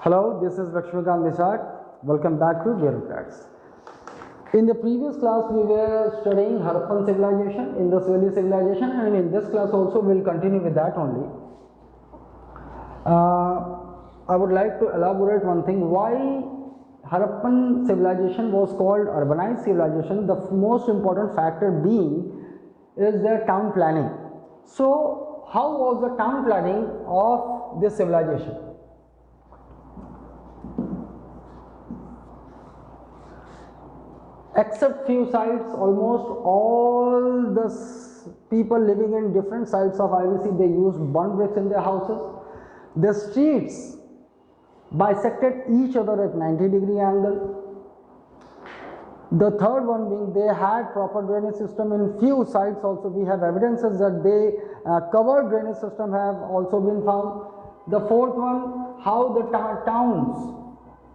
Hello, this is Lakshmikant Nishad. Welcome back to Bureaucrats. In the previous class, we were studying Harappan civilization, Indus Valley civilization, and in this class also we will continue with that only. I would like to elaborate one thing. Why Harappan civilization was called urbanized civilization? The most important factor being is their town planning. So, how was the town planning of this civilization? Except few sites, almost all the people living in different sites of IVC, they used burnt bricks in their houses. The streets bisected each other at 90-degree angle. The third one being they had proper drainage system. In few sites also we have evidences that they covered drainage system have also been found. The fourth one, how the towns,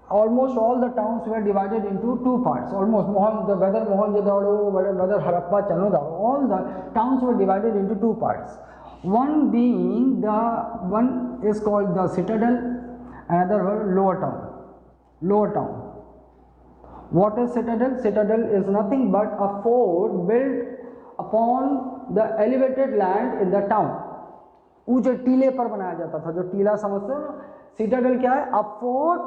almost all the towns were divided into two parts. Almost whether Mohenjo-daro, whether Harappa, Chanodar, all the towns were divided into two parts. One being one is called the citadel, another one lower town. Lower town. What is citadel? Citadel is nothing but a fort built upon the elevated land in the town. ऊंचे टीले पर बनाया जाता था, जो टीला समझते हो ना. Citadel क्या है? A fort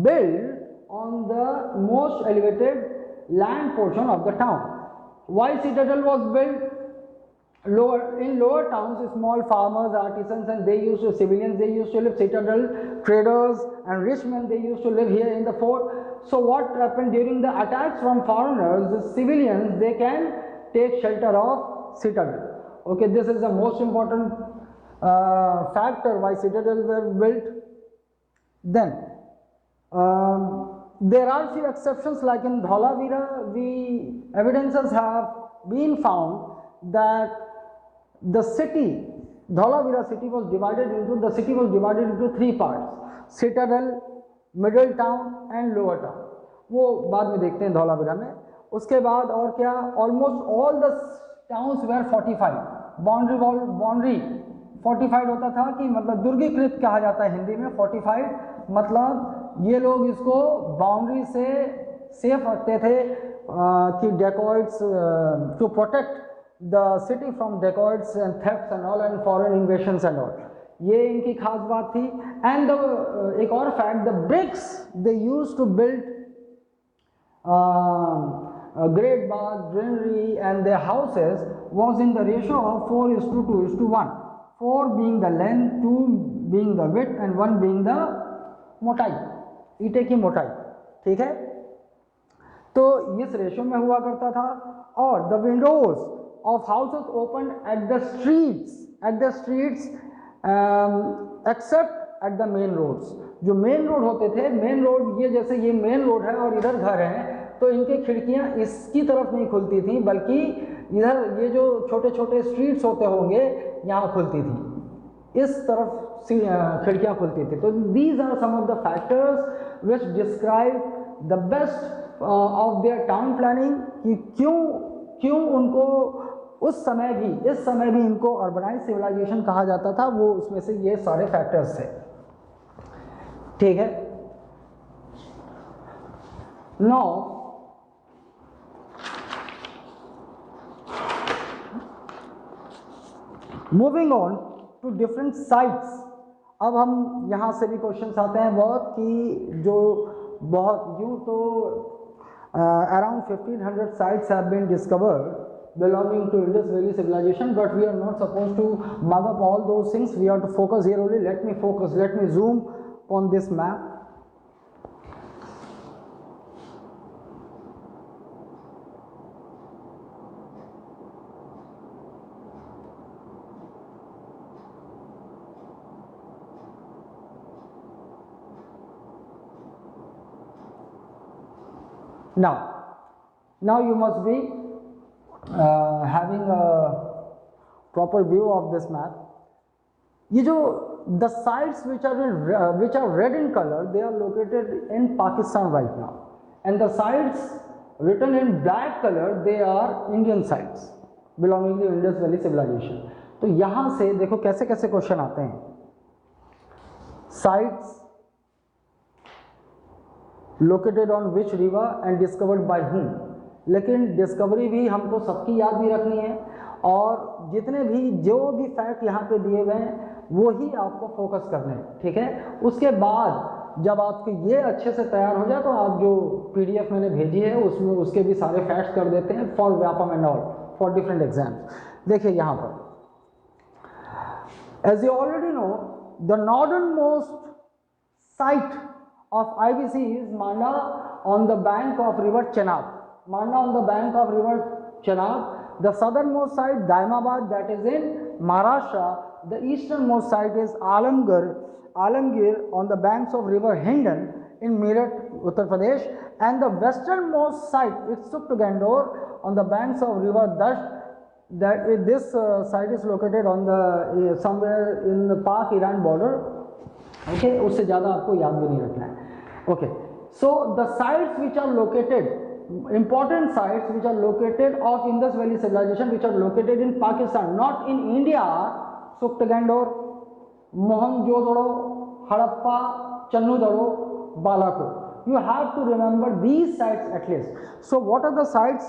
built on the most elevated land portion of the town. Why citadel was built? In lower towns, small farmers, artisans, and civilians, they used to live. Citadel traders and rich men, they used to live here in the fort. So what happened during the attacks from foreigners? The civilians, they can take shelter of citadel. Okay, this is the most important factor why citadel were built. Then there are few exceptions, like in Dholavira, evidences have been found that the city, Dholavira city was divided into three parts: citadel, middle town and lower town. वो बाद में देखते हैं धौलावीरा में. उसके बाद और क्या, almost all the towns were fortified. Boundary fortified होता था, कि मतलब दुर्गीकृत कहा जाता है हिंदी में. fortified मतलब ये लोग इसको बाउंड्री से सेफ रखते थे कि dacoits, to protect the city from dacoits and thefts and all and foreign invasions and all. ये इनकी खास बात थी. And एक और fact, the bricks they used to build a great bath, granary and their houses was in the ratio of 4:2:1. 4 being the length, 2 being the width and 1 being the मोटाई, ईंटे की मोटाई. ठीक है, तो इस रेशियो में हुआ करता था. और the windows of houses open at the streets except at the main roads. जो मेन रोड होते थे, मेन रोड, ये जैसे ये मेन रोड है और इधर घर है, तो इनके खिड़कियां इसकी तरफ नहीं खुलती थी, बल्कि इधर ये जो छोटे छोटे स्ट्रीट्स होते होंगे यहाँ खुलती थी, इस तरफ खिड़कियां खुलती थी. तो these are some of the factors which describe the best of their town planning, कि क्यों उनको इस समय भी इनको अर्बनाइज सिविलाइजेशन कहा जाता था. वो उसमें से ये सारे फैक्टर्स थे. ठीक है. Now moving on to different sites. अब हम यहाँ से भी क्वेश्चंस आते हैं बहुत, कि जो बहुत यूँ तो around 1500 sites have been discovered belonging to Indus Valley civilization, but we are not supposed to mug up all those things. We have to focus here only. Let me zoom on this map. Now you must be having a proper view of this map. ये जो the sites which are red in color, they are located in Pakistan right now, and the sites written in black color, they are Indian sites belonging to Indus Valley civilization. तो यहाँ से देखो कैसे कैसे question आते हैं. Sites located on which river and discovered bye whom। लेकिन discovery भी हमको सबकी याद भी रखनी है, और जितने भी जो भी फैक्ट यहाँ पे दिए गए हैं वो ही आपको फोकस करने हैं, ठीक है। उसके बाद जब आपके ये अच्छे से तैयार हो जाए तो आप जो PDF मैंने भेजी है उसमें उसके भी सारे फैक्ट्स कर देते हैं for Vyapam and all for different exams. देखिए यहाँ पर, as you already know, the northernmost site of IBC is Manda on the bank of river Chenab. Manda on the bank of river Chenab. The southernmost site Daimabad, that is in Maharashtra. The easternmost site is Alamgir on the banks of river Hindon in Meerut, Uttar Pradesh. And the westernmost site is Suktgandor on the banks of river Dasht. That this site is located on the somewhere in the Pak-Iran border. Okay, उससे ज़्यादा आपको याद भी नहीं रखना है। Okay, so the sites which are located, important sites which are located of Indus Valley civilization which are located in Pakistan, not in India, Suktgandor, Mohenjo-daro, Harappa, Channudaro, Balakot. You have to remember these sites at least. So what are the sites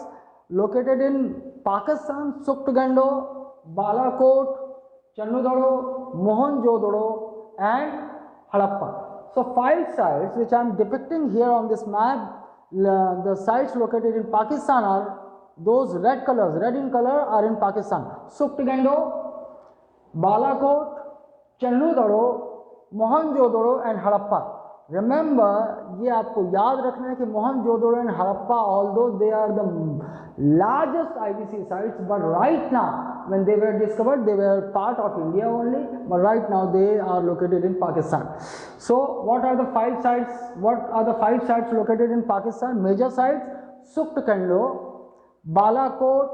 located in Pakistan? Suktgandor, Balakot, Channudaro, Mohenjo-daro and Harappa. So 5 sites which I am depicting here on this map. The sites located in Pakistan are those red colors, red in color are in Pakistan. Suktgandor, Balakot, Channudaro, Mohenjo-daro and Harappa. Remember, ये आपको याद रखना है कि Mohenjo-daro and Harappa, although they are the largest IBC sites, but right now when they were discovered they were part of India only, but right now they are located in Pakistan. So what are the 5 sites? What are the 5 sites located in Pakistan? Major sites: Suktgandor, Balakot,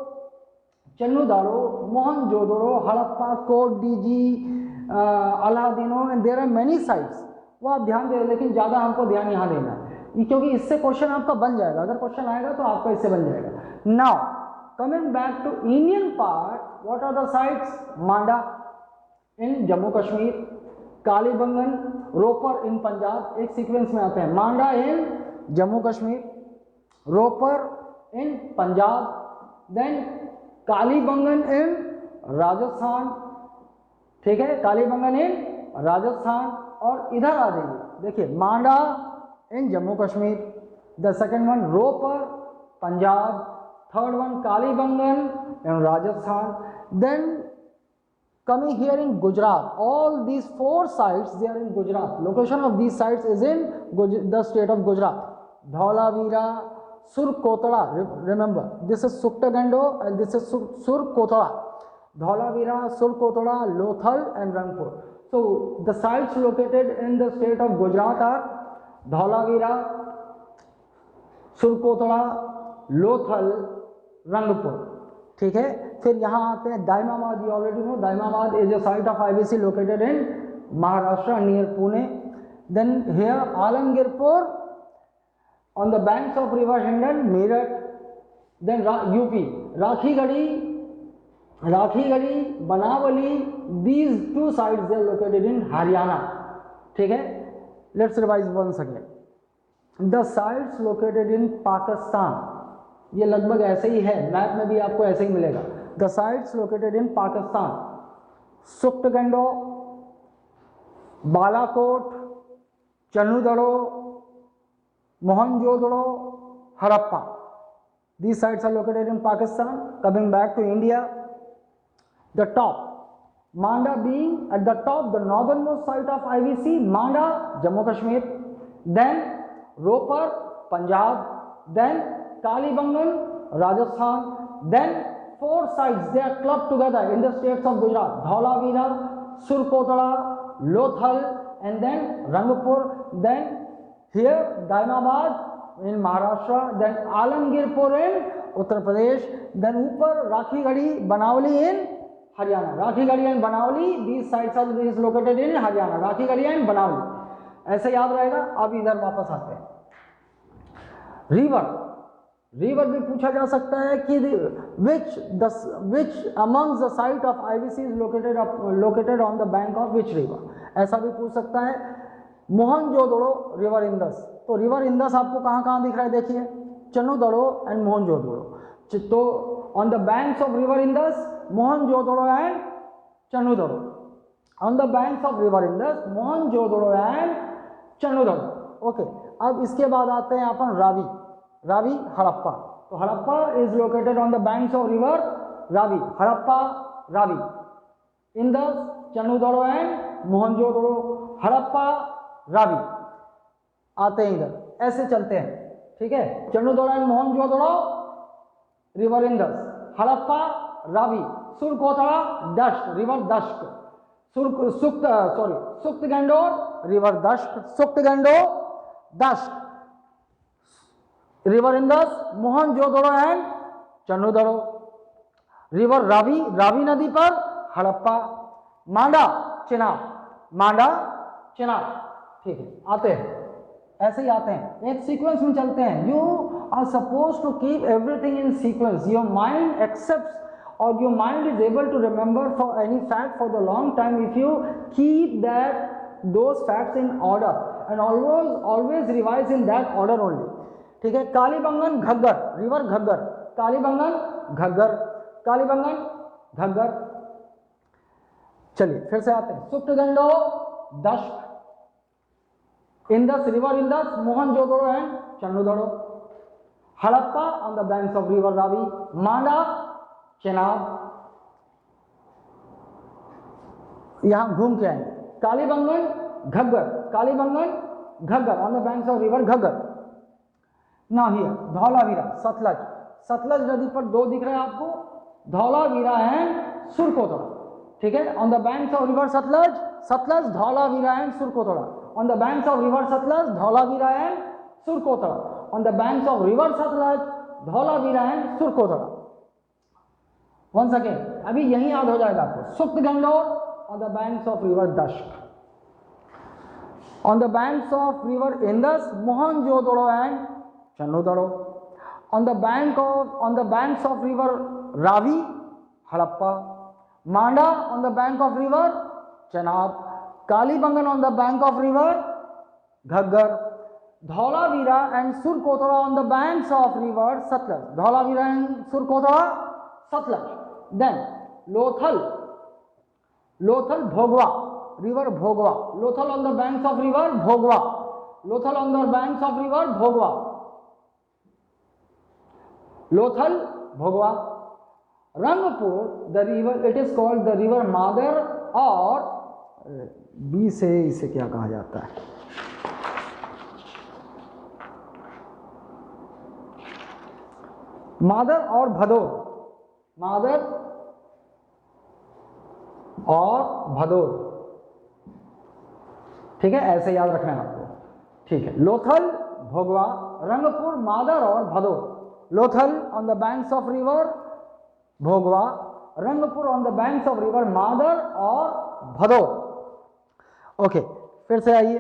Channudaro, Mohenjo-daro, Harappa, Kot Diji, Aladino, and there are many sites. वो आप ध्यान दें, लेकिन ज़्यादा हमको ध्यान यहाँ देना है क्योंकि इससे क्वेश्चन आपका बन जाएगा। अगर क्वेश्चन आएगा तो आपका इससे बन जाएगा। Now coming back to Indian part, what are the sites? Manda in Jammu Kashmir, Kalibangan, Ropar in Punjab, एक सीक्वेंस में आते हैं। Manda in Jammu Kashmir, Ropar in Punjab, then Kalibangan in Rajasthan, ठीक है, कालीबंगन इन राजस्थान। और इधर आ जाइए, देखिए Manda in Jammu Kashmir, the second one Ropar Punjab, third one Kalibangan in Rajasthan, then coming here in Gujarat. All these 4 sites they are in Gujarat. Location of these sites is in the state of Gujarat. Dhaulavira, Surkotala, remember this is Suktgandor and this is Surkotala. Dhaulavira, Surkotala, Lothal and Rangpur. So the sites located in the state of Gujarat are Dhaulavira, Surkotala, Lothal, Rangpur, ठीक है। फिर यहाँ आते हैं Daimabad. You already know Daimabad is a site of IBC located in Maharashtra near Pune. Then here Alamgirpur on the banks of river Hindon, Meerut. Then UP Rakhigarhi, Banawali, these 2 sites they are located in Haryana, ठीक है। Let's revise once again the sites located in Pakistan. ये लगभग ऐसे ही है, map में भी आपको ऐसे ही मिलेगा। The sites located in Pakistan: Sutkagendor, Balakot, Chanhudaro, Mohenjodaro, Harappa. These sites are located in Pakistan. Coming back to India, the top, Manda being at the top, the northernmost site of IVC, Manda, Jammu Kashmir, then Ropar, Punjab, then Kalibangan, Rajasthan, then 4 sites, they are clubbed together in the states of Gujarat: Dhaulavira, Surkotala, Lothal, and then Rangpur, then here Daimabad in Maharashtra, then Alamgirpur in Uttar Pradesh, then ऊपर राखीगढ़ी, बनावली in Haryana. Rakhigarhi and Banawali, these sites are located in Haryana. Rakhigarhi and बनावली, ऐसे याद रहेगा. अब इधर वापस आते हैं. River भी पूछा जा सकता है कि which amongst the site of IVC is located on the bank of which river, ऐसा भी पूछ सकता है. मोहनजोदड़ो रिवर इंदस, तो रिवर इंदस आपको कहाँ कहाँ दिख रहा है, देखिए चन्नूदड़ो एंड मोहनजोदड़ो। तो on the banks of river Indus, Mohenjodaro and Chanhudaro. On the banks of river Indus, Mohenjodaro and Chanhudaro. Okay, अब इसके बाद आते हैं अपन रावी। रावी हड़प्पा। तो Harappa is located on the banks of river Ravi. Harappa, Ravi, Indus, Chanhudaro and Mohenjodaro. Harappa, Ravi. आते हैं इधर, ऐसे चलते हैं, ठीक है। Chanhudaro and Mohenjodaro, river Indus, Harappa, Ravi, Surkotada, Dasht, river Dasht, Sutkagendor, river Dasht, Sutkagendor, Dasht, river Indus, Mohenjodaro and Chanhudaro. River Ravi, Ravi नदी पर हड़प्पा, मांडा, चेनाब, मांडा, चेनाब, ठीक है। आते हैं, ऐसे ही आते हैं, एक सीक्वेंस में चलते हैं। You are suppose to keep everything in sequence. Your mind accepts or your mind is able to remember for any fact for the long time if you keep those facts in order and always revise in that order only, ठीक है। Kalibangan Ghaggar, river Ghaggar, Kalibangan Ghaggar, Kalibangan Ghaggar. चलिए फिर से आते हैं, Sutkagendor, Dasht, Indus, river Indus, Mohenjodaro and Chanhudaro. Harappa on the banks of river Ravi, Manda, Chenab. यहां घूम के आएंगे, Kalibangan Ghaggar, Kalibangan Ghaggar on the banks of river Ghaggar. ना हियर धौलावीरा, सतलज, सतलज नदी पर दो दिख रहे हैं आपको, धौलावीरा एंड सुरकोथड़ा, ठीक है। On the banks of river Sutlej, Sutlej, Dholavira and Surkotada. On the banks of river Sutlej, Dholavira and Surkotada. On the banks of river Sutlej, Dholavira and Surkotada. Once again, अभी यही याद हो जाएगा आपको। Sutkagendor on the banks of river Dasht, on the banks of river Indus, Mohenjodaro and Chanhudaro. On the banks of river Ravi, Harappa, Manda on the bank of river Chenab, Kalibangan on the bank of river Ghaggar, Dholavira and Surkotada on the banks of river Sutlej, Dholavira and Surkotada, Sutlej. Then Lothal, Lothal Bhogava, river Bhogava, Lothal on the banks of river Bhogava, Lothal on the banks of river Bhogava, Lothal Bhogava. Rangpur, the river, it is called the river Madar, और B से इसे क्या कहा जाता है, मादर और भदोर, मादर और भदोर, ठीक है, ऐसे याद रखना है आपको, ठीक है। लोथल, भोगवा, रंगपुर, मादर और Bhadar. Lothal on the banks of river Bhogava, Rangpur on the banks of river Madar और भदोर। ओके, फिर से आइए।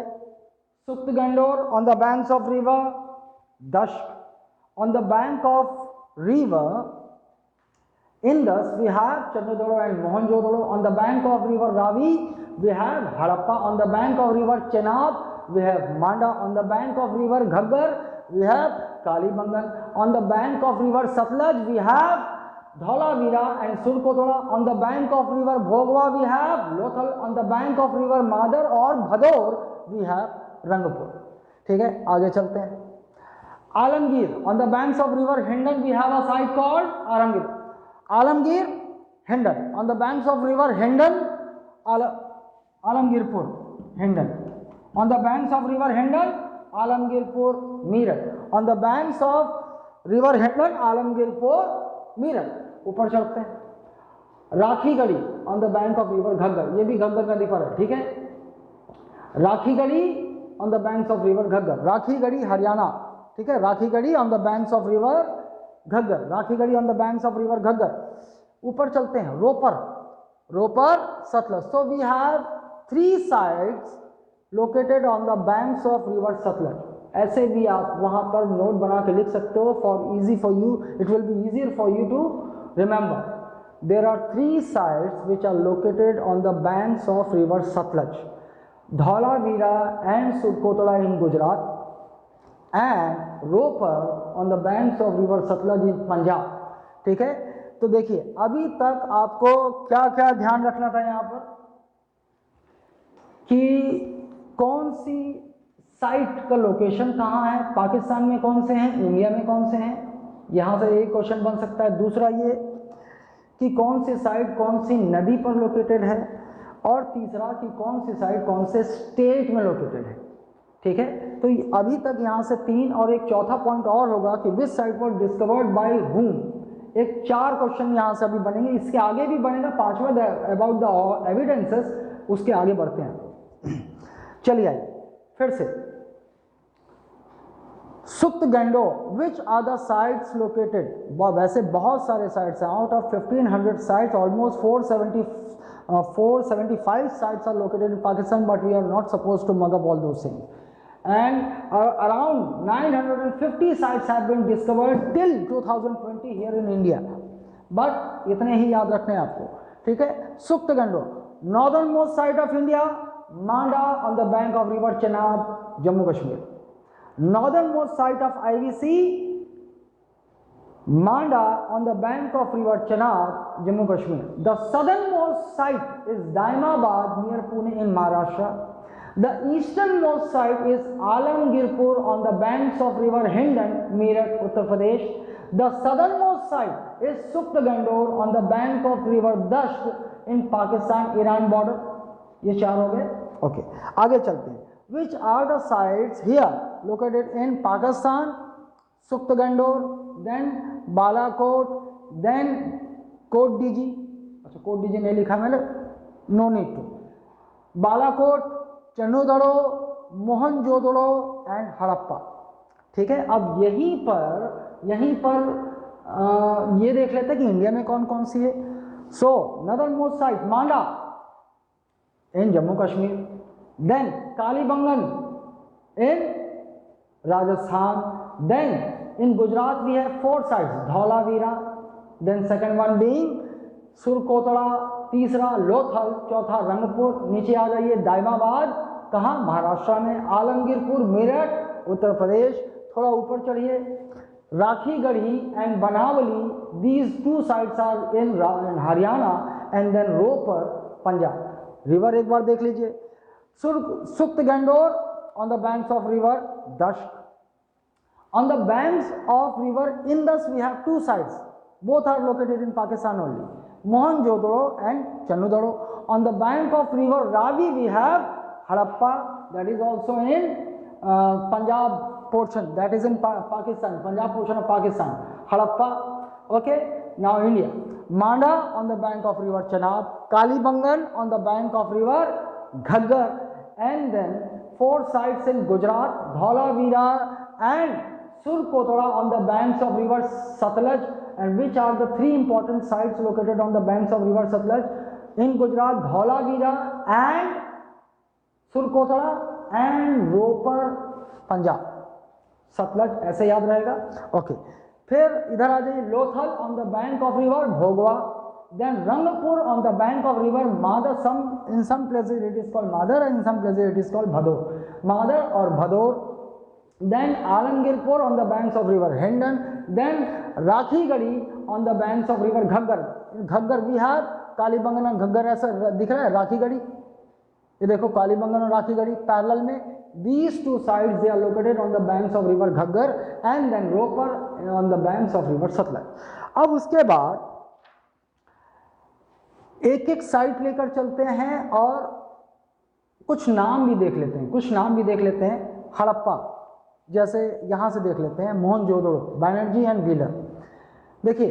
Sutkagendor on the banks of river Dasht, on the bank of river Indus we have Channudoro and Mohenjo-daro. On the bank of river Ravi we have Harappa. On the bank of river Chenab we have Manda. On the bank of river Ghaggar we have Kalibangan. On the bank of river Satluj we have Dhaulavira and Surkotola. On the bank of river Bhogwa we have Lothal. On the bank of river Madar or Bhador we have Rangpur. ठीक है, आगे चलते हैं। Alamgir, on the banks of river Hindan we have a site called Alamgir. Alamgir, Hindan. On the banks of river Hindan, Alamgirpur, Hindan. On the banks of river Hindan, Alamgirpur, Meerut. On the banks of river Hindan, Alamgirpur, Meerut. ऊपर चढ़ते हैं। Rakhigarhi on the bank of river Ghaggar, ये भी घग्गर नदी पर है, ठीक है। Rakhigarhi on the banks of river Ghaggar, Rakhigarhi Haryana, ठीक है। Rakhigarhi on the banks of river Ghaggar, Rakhigarhi on the banks of river Ghaggar. ऊपर चलते हैं, Ropar, Ropar Sutlej. So we have 3 sites located on the banks of river Sutlej. ऐसे भी आप वहां पर नोट बना के लिख सकते हो, for easy for you, it will be easier for you to remember. There are 3 sites which are located on the banks of river Sutlej, Dholavira and Surkotada in Gujarat, and Ropar on the banks of river Sutlej in Punjab. ठीक है, तो देखिए अभी तक आपको क्या क्या ध्यान रखना था यहाँ पर कि कौन सी साइट का लोकेशन कहाँ है, पाकिस्तान में कौन से हैं, इंडिया में कौन से हैं, यहाँ से एक क्वेश्चन बन सकता है। दूसरा ये कि कौन सी साइट कौन सी नदी पर लोकेटेड है, और तीसरा कि कौन सी साइट कौन से स्टेट में लोकेटेड है। ठीक है, तो अभी तक यहाँ से 3 और एक चौथा पॉइंट और होगा कि विच site was discovered by whom. एक 4 क्वेश्चन यहाँ से अभी बनेंगे, इसके आगे भी बनेगा 5वां अबाउट द एविडेंसेस, उसके आगे बढ़ते हैं। चलिए आइए फिर से Sutkagendor which are the sites located, वैसे बहुत सारे साइट्स हैं, out of 1500 sites almost 475 sites are located in Pakistan, but we are not supposed to mug up all those things. And around 950 sites have been discovered till 2020 here in India. But इतने ही याद रखने हैं आपको। ठीक है, Sutkagendor northern most site of India, Manda on the bank of river Chenab, Jammu Kashmir. Northern most site of IVC, Manda on the bank of river Chenab, Jammu Kashmir. The southernmost site is Daimabad near Pune in Maharashtra. The easternmost site is Alamgirpur on the banks of river Hindan, Meerut, Uttar Pradesh. The southernmost site is Suktagandor on the bank of river Dasht in Pakistan, Iran border. ये 4 हो गए। Okay, आगे चलते हैं। Which are the sites here located in Pakistan? Suktagandor, then Balakot, then Kot Diji. अच्छा, कोट डीजी नहीं लिखा मैंने, no need to. Balakot, Chanhudaro, Mohenjodaro and Harappa. ठीक है, अब यहीं पर ये देख लेते हैं कि इंडिया में कौन कौन सी है। So northern most site Manda in Jammu Kashmir, then Kalibangan in Rajasthan, then in Gujarat we have 4 sites, Dhaulavira, then second one being Surkotada, तीसरा लोथल, चौथा रंगपुर, नीचे आ जाइए दाइमाबाद, कहाँ, महाराष्ट्र में, आलमगीरपुर, मेरठ, उत्तर प्रदेश, थोड़ा ऊपर चढ़िए, Rakhigarhi and Banawali, these 2 sites are in Haryana, and then Ropar, Punjab. River एक बार देख लीजिए, सुक्त गंडोर on the banks of river Dashk. On the banks of river Indus we have 2 sites, both are located in Pakistan only, Mohenjo-daro and Channudaro. On the bank of river Ravi we have Harappa, that is also in Punjab portion, that is in Pakistan, Punjab portion of Pakistan, Harappa. Okay, now India, Manda on the bank of river Chenab, Kalibangan on the bank of river Ghaggar, and then 4 sites in Gujarat, Dhaulavira and Surkotola on the banks of river Satluj. And which are the 3 important sites located on the banks of river Satluj? In Gujarat, Dhaulavira and Surkotola and Ropar, Punjab. Sutlej ऐसे याद रहेगा। Okay, फिर इधर आ जाइए, Lothal on the bank of river Bhogava, then Rangpur on the bank of river Madar, in some places it is called Madar and in some places it is called Bhadar, Madar और भदोर, then Alamgirpur on the banks of river Hindan, then Rakhigadi on the banks of river Ghaggar. In Ghaggar we have Kalibangan and Ghaggar, ऐसा दिख रहा है राखीगढ़ी, ये देखो कालीबंगन और Rakhigarhi parallel में, these 2 sites they are located on the banks of river Ghaggar and then Ropar on the banks of river Satluj. अब उसके बाद एक एक साइट लेकर चलते हैं और कुछ नाम भी देख लेते हैं, हड़प्पा जैसे यहाँ से देख लेते हैं, मोहनजोदड़ो, बैनर्जी एंड व्हीलर। देखिए,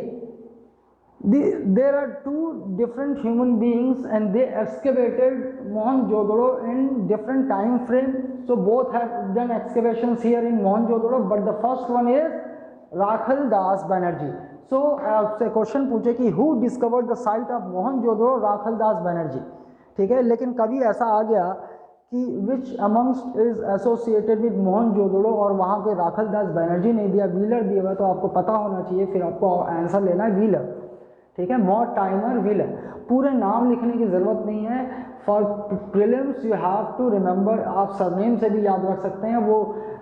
there are 2 different human beings and they excavated Mohenjo-daro in different time frame, so both have done excavations here in Mohenjo-daro, but the first one is Rakhal Das Banerjee. So आपसे question पूछे कि who discovered the site of Mohenjo-daro? Rakhal Das Banerjee। ठीक है, लेकिन कभी ऐसा आ गया कि which amongst is associated with Mohenjodaro और वहाँ पे राखल दास बैनर्जी नहीं दिया, व्हीलर दिया हुआ, तो आपको पता होना चाहिए, फिर आपको आंसर लेना है व्हीलर। ठीक है, मॉर्टाइमर व्हीलर, पूरे नाम लिखने की ज़रूरत नहीं है। For prelims you have to remember, आप सरनेम से भी याद रख सकते हैं, वो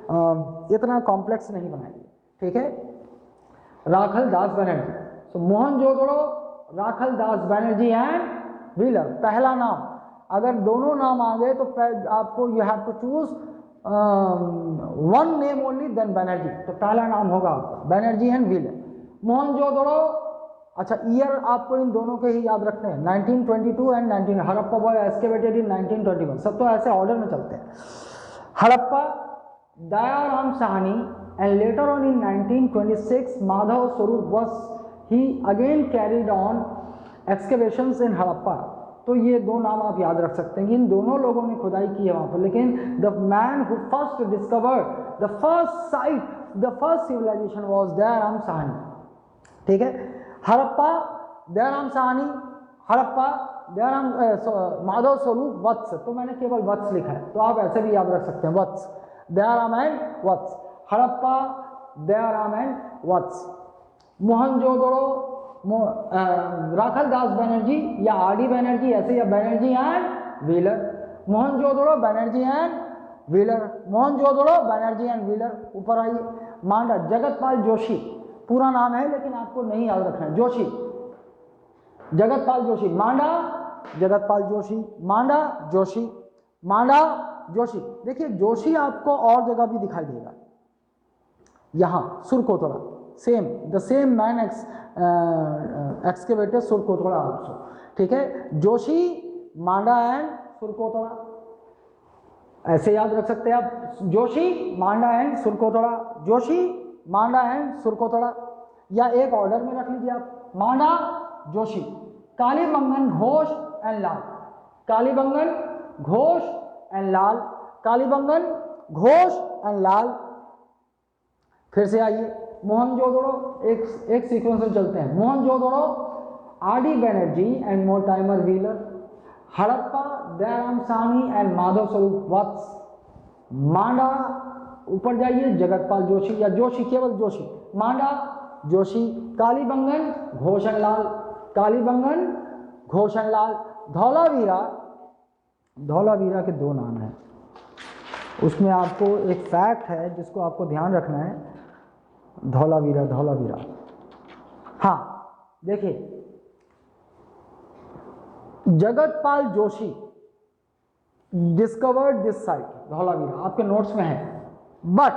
इतना कॉम्प्लेक्स नहीं बनाएंगे, ठीक है। Rakhal Das Banerji, so Mohenjodaro, Rakhal Das Banerji and Wheeler. पहला नाम, अगर दोनों नाम आ गए तो आपको you have to choose one name only then Banerji, तो पहला नाम होगा आपका बनर्जी एंड व्हीलर। मोहनजोदड़ो, अच्छा ईयर आपको इन दोनों के ही याद रखते हैं, 1922 एंड 19, हड़प्पा वॉज एक्सकेवेटेड इन 1921, सब तो ऐसे ऑर्डर में चलते हैं। Harappa, Dayaram Sahni, and later on in 1926 Madhav Swarup was he again carried on excavations in Harappa। तो ये दो नाम आप याद रख सकते हैं कि इन दोनों लोगों ने खुदाई की है वहाँ पर, लेकिन the man who first discovered the first site, the first civilisation was Dayaram Sahni, ठीक है। हड़प्पा, दयाराम साहनी, हड़प्पा, दयाराम माधव स्वरूप, वत्स, तो मैंने केवल वत्स लिखा है, तो आप ऐसे भी याद रख सकते हैं, वत्स, दयाराम एंड वत्स, हड़प्पा, दयाराम एंड वत्स। मोहनजोदड़ो, राखल दास बनर्जी या आर.डी. बनर्जी, ऐसे, या Banerjee and Wheeler. Mohenjodaro, Banerjee and Wheeler, Mohenjodaro, Banerjee and Wheeler. ऊपर आइए, मांडा, जगतपाल जोशी, पूरा नाम है लेकिन आपको नहीं याद रखना है, जोशी, जगतपाल जोशी, मांडा, जगतपाल जोशी, मांडा, जोशी, मांडा, जोशी। देखिए जोशी आपको और जगह भी दिखाई देगा, यहाँ Surkotada, same, the same man excavated Surkotada also, ठीक है। जोशी, मांडा एंड सुरकोतड़ा, ऐसे याद रख सकते हैं आप, जोशी, मांडा एंड सुरकोतड़ा, जोशी, मांडा एंड सुरकोतड़ा, या एक ऑर्डर में रख लीजिए आप, Manda, Joshi. Kalibangan, Ghosh and Lal, Kalibangan, Ghosh and Lal, Kalibangan, Ghosh and Lal. फिर से आइए, मोहनजोदड़ो, एक सीक्वेंस में चलते हैं, Mohenjodaro, R D. Banerjee and Mortimer Wheeler. Harappa, Dayaram Sahni and Madhav Swarup Vats. मांडा, ऊपर जाइए, जगतपाल जोशी या जोशी, केवल जोशी, मांडा, जोशी। Kalibangan, Ghosh and Lal, Kalibangan, Ghosh and Lal. धौलावीरा, धौलावीरा के दो नाम हैं, उसमें आपको एक फैक्ट है जिसको आपको ध्यान रखना है, धौलावीरा, धौलावीरा, हाँ देखिए, Jagatpal Joshi discovered this site, Dholavira आपके नोट्स में है, but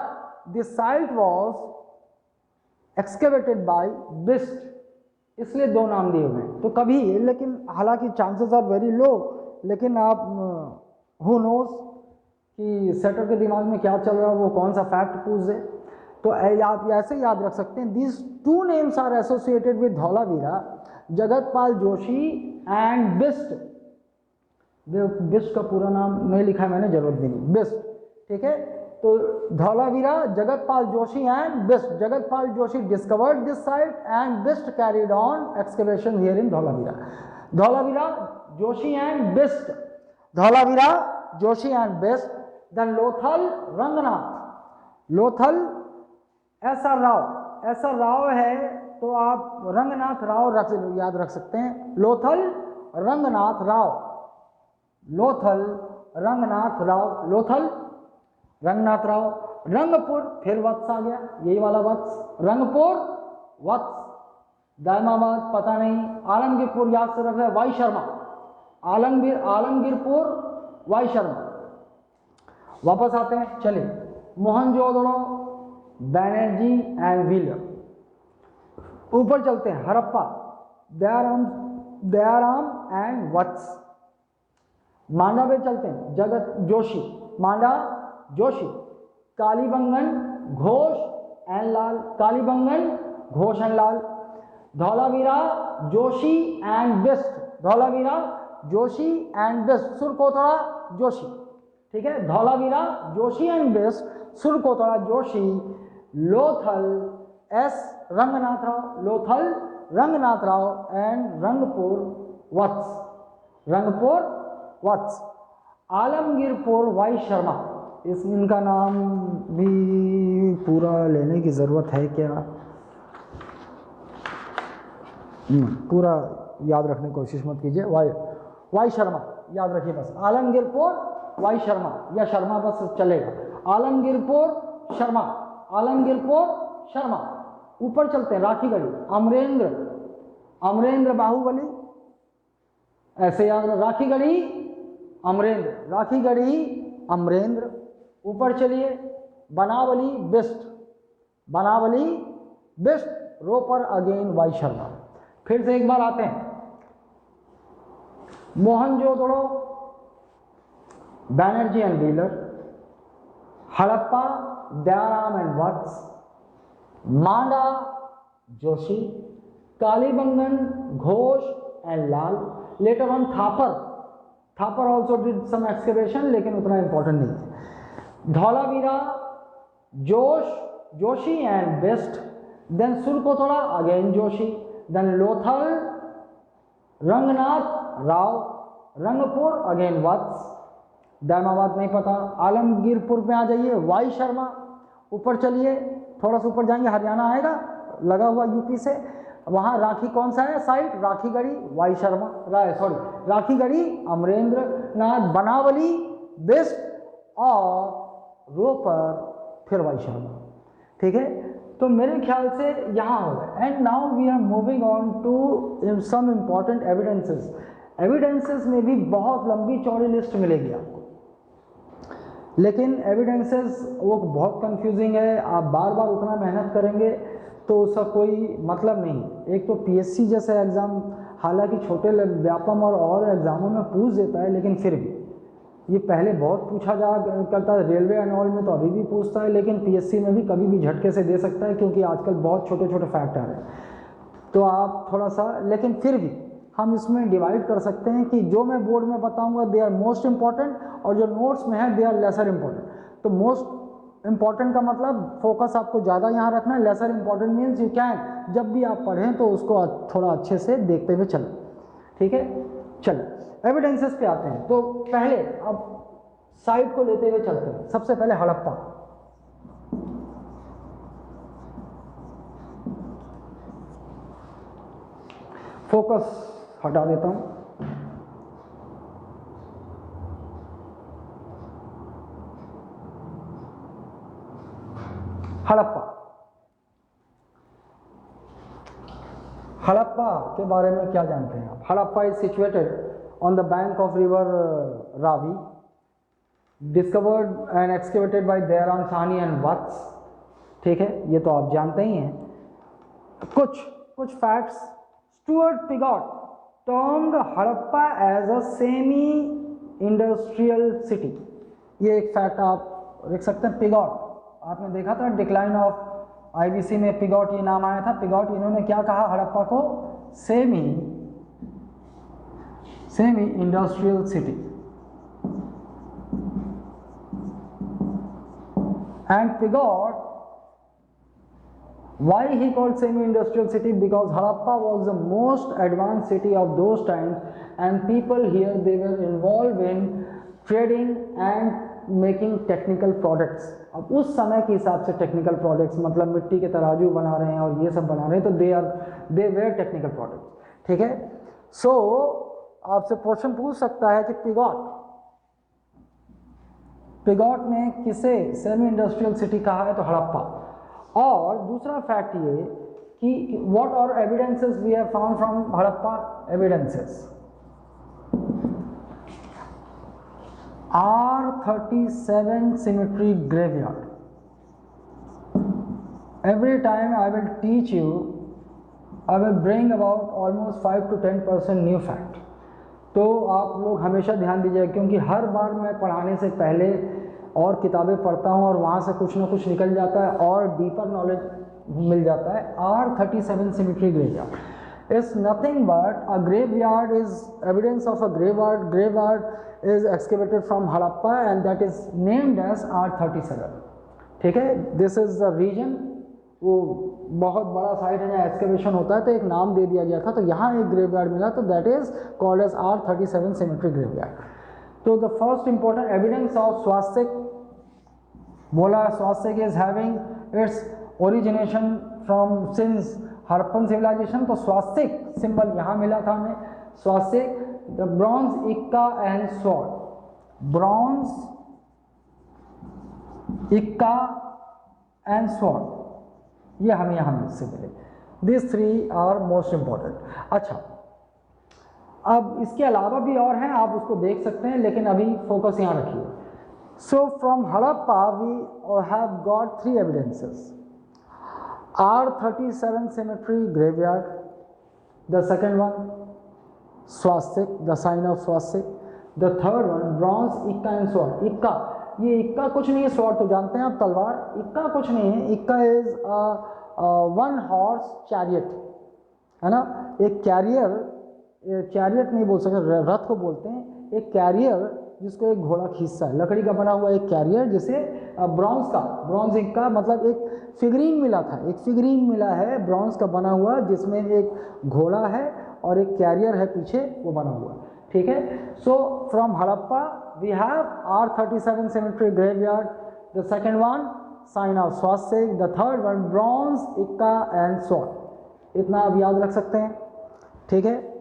this site was excavated by Bisht, इसलिए दो नाम दिए हुए हैं। तो कभी, लेकिन हालांकि चांसेस आर वेरी लो, लेकिन आप हु नोज कि सेटर के दिमाग में क्या चल रहा है, वो कौन सा फैक्ट पूछ दे, तो आप ऐसे याद रख सकते हैं, these two names are associated with Dholavira, Jagatpal Joshi and Bisht. Bisht का पूरा नाम नहीं लिखा है मैंने, जरूरत भी नहीं, बिस्ट, ठीक है। तो Dholavira, Jagatpal Joshi and Bisht, Jagatpal Joshi discovered this site and Bisht carried on excavation here in Dholavira. Dholavira, Joshi and Bisht, Dholavira, Joshi and Bisht. Then Lothal, Ranganath, Lothal, S R. Rao, S R. Rao है तो आप रंगनाथ राव याद रख सकते हैं, लोथल, रंगनाथ राव, लोथल, रंगनाथ राव, लोथल, रंगनाथ राव। रंगपुर, फिर वत्स आ गया, यही वाला वत्स, रंगपुर, वत्स। दायमाबाद पता नहीं, आलमगीरपुर याद से रख रहे, वाई शर्मा, आलमगीरपुर, वाई शर्मा। वापस आते हैं, चलिए, मोहनजोदड़ो, बनर्जी एंड व्हीलर। ऊपर चलते हैं, हड़प्पा, दयाराम एंड वत्स। मांडा पे चलते हैं, Jagat Joshi, Manda, Joshi. Kalibangan, Ghosh and Lal, Kalibangan, Ghosh and Lal. Dholavira, Joshi and Bisht, Dholavira, Joshi and Bisht. Surkotada, Joshi, ठीक है। Dholavira, Joshi and Bisht, Surkotada, Joshi. Lothal, S. Ranganath Rao, Lothal, Ranganath Rao and Rangpur, Vats, Rangpur, Vats. Alamgirpur, Y Sharma, इनका नाम भी पूरा लेने की ज़रूरत है क्या? पूरा याद रखने की कोशिश मत कीजिए, वाई शर्मा याद रखिए बस। आलमगीरपुर, वाई शर्मा या शर्मा बस चलेगा। आलमगीरपुर, शर्मा, आलमगीरपुर शर्मा। ऊपर चलते हैं, राखीगढ़ी, अमरेंद्र, अमरेंद्र बाहुबली, ऐसे याद रखो, राखीगढ़ी अमरेंद्र, राखीगढ़ी अमरेंद्र। ऊपर चलिए, बनावली बिस्ट, बनावली बिस्ट, रोपर अगेन वाई शर्मा। फिर से एक बार आते हैं, Mohenjodaro Banerjee and Wheeler, Harappa Dayaram and Vats, Manda Joshi, Kalibangan Ghosh and Lal. Later on Thapar, Thapar also did some excavation, लेकिन उतना इंपॉर्टेंट नहीं है। Dholavira Joshi and Bisht, then Surkotada again Joshi, then Lothal Ranganath Rao, Rangpur again Vats, Daimabad नहीं पता। आलमगीरपुर में आ जाइए, वाई शर्मा। ऊपर चलिए, थोड़ा सा ऊपर जाएंगे, हरियाणा आएगा लगा हुआ यूपी से, वहाँ राखी कौन सा है साइट, राखीगढ़ी वाई शर्मा, राखीगढ़ी अमरेंद्र नाथ, बनावली बेस्ट और रोपर फिर वाई शर्मा। ठीक है, तो मेरे ख्याल से यहाँ हो गए। And now we are moving on to some important evidences. Evidences में भी बहुत लंबी चौड़ी लिस्ट मिलेगी आपको, लेकिन एविडेंसेस वो बहुत कंफ्यूजिंग है। आप बार बार उतना मेहनत करेंगे तो उसका कोई मतलब नहीं। एक तो पीएससी जैसा एग्ज़ाम हालांकि छोटे व्यापम और एग्ज़ामों में पूछ देता है, लेकिन फिर भी ये पहले बहुत पूछा जा करता है, रेलवे एंड ऑल में तो अभी भी पूछता है, लेकिन पीएससी में भी कभी भी झटके से दे सकता है, क्योंकि आजकल बहुत छोटे छोटे फैक्ट आ रहे हैं। तो आप थोड़ा सा, लेकिन फिर भी हम इसमें डिवाइड कर सकते हैं कि जो मैं बोर्ड में बताऊंगा दे आर मोस्ट इंपॉर्टेंट, और जो नोट्स में है दे आर लेसर इंपॉर्टेंट। तो मोस्ट इंपॉर्टेंट का मतलब फोकस आपको ज़्यादा यहाँ रखना है, lesser important means you can जब भी आप पढ़ें तो उसको थोड़ा अच्छे से देखते हुए चलें। ठीक है, चलो एविडेंसेस पे आते हैं। तो पहले अब साइट को लेते हुए चलते हैं। सबसे पहले हड़प्पा, फोकस हटा देता हूं। हड़प्पा, हड़प्पा के बारे में क्या जानते हैं आप? Harappa is situated on the bank of river Ravi, discovered and excavated by Dayaram Sahni and Vats. ठीक है, ये तो आप जानते ही हैं। कुछ facts. Stuart Piggott termed Harappa as a semi industrial city. ये एक फैक्ट आप लिख सकते हैं। पिगॉट, आपने देखा था डिक्लाइन ऑफ आईबीसी में पिगॉट ये नाम आया था। पिगॉट, इन्होंने क्या कहा हड़प्पा को? Semi industrial city. And Pigot, why he called semi-industrial city? Because Harappa was the most advanced city of those times, and people here they were involved in trading and making technical products. अब उस समय के हिसाब से technical products मतलब मिट्टी के तराजू बना रहे हैं और ये सब बना रहे हैं, तो they were technical products. ठीक है, so आपसे क्वेश्चन पूछ सकता है कि पिगॉट ने किसे सेमी इंडस्ट्रियल सिटी कहा है? तो हड़प्पा। और दूसरा फैक्ट ये कि what are evidences we have found from Harappa? Evidences R37 cemetery graveyard. Every time I will teach you, I will bring about almost 5 to 10% new fact. तो आप लोग हमेशा ध्यान दीजिए, क्योंकि हर बार मैं पढ़ाने से पहले और किताबें पढ़ता हूँ और वहाँ से कुछ ना कुछ निकल जाता है और डीपर नॉलेज मिल जाता है। R37 cemetery graveyard is nothing but a graveyard, is evidence of a graveyard. Graveyard is excavated from Harappa and that is named as R37. ठीक है, this is the region, वो बहुत बड़ा साइट है जहाँ excavation होता है, तो एक नाम दे दिया गया था। तो यहाँ एक ग्रेवयार्ड मिला, तो that is called as R37 cemetery graveyard. तो the first important evidence of swastik, बोला swastik is having its origination from since Harappan civilisation. तो स्वास्तिक सिंबल यहाँ मिला था हमें। स्वास्तिक, द ब्रॉन्ज इक्का एंड स्वॉर्ड, ब्रॉन्ज इक्का एंड स्वॉर्ड, ये हमें यहाँ से मिले। This 3 are most important. अच्छा, अब इसके अलावा भी और हैं, आप उसको देख सकते हैं, लेकिन अभी फोकस यहाँ रखिए। So from Harappa we have got 3 evidences. R37 cemetery graveyard, the second one swastik, the sign of swastik, the third one bronze ikka and sword। इक्का, ये इक्का कुछ नहीं है, स्वॉर्ड तो जानते हैं आप, तलवार। इक्का कुछ नहीं है, इक्का इज 1 horse chariot, है ना। एक कैरियर, चैरियट नहीं बोल सकते, रथ को बोलते हैं। एक कैरियर जिसको एक घोड़ा खींचता है, लकड़ी का बना हुआ एक कैरियर, जिसे ब्रॉन्ज का, ब्रॉन्ज का मतलब एक फिगरीन मिला था, एक फिगरीन मिला है ब्रॉन्ज का बना हुआ, जिसमें एक घोड़ा है और एक कैरियर है पीछे, वो बना हुआ, ठीक है। So from Harappa we have R37 cemetery graveyard, the second one sign of swastik, the third one bronze इक्का एंड स्वॉर्ड। इतना आप याद रख सकते हैं, ठीक है।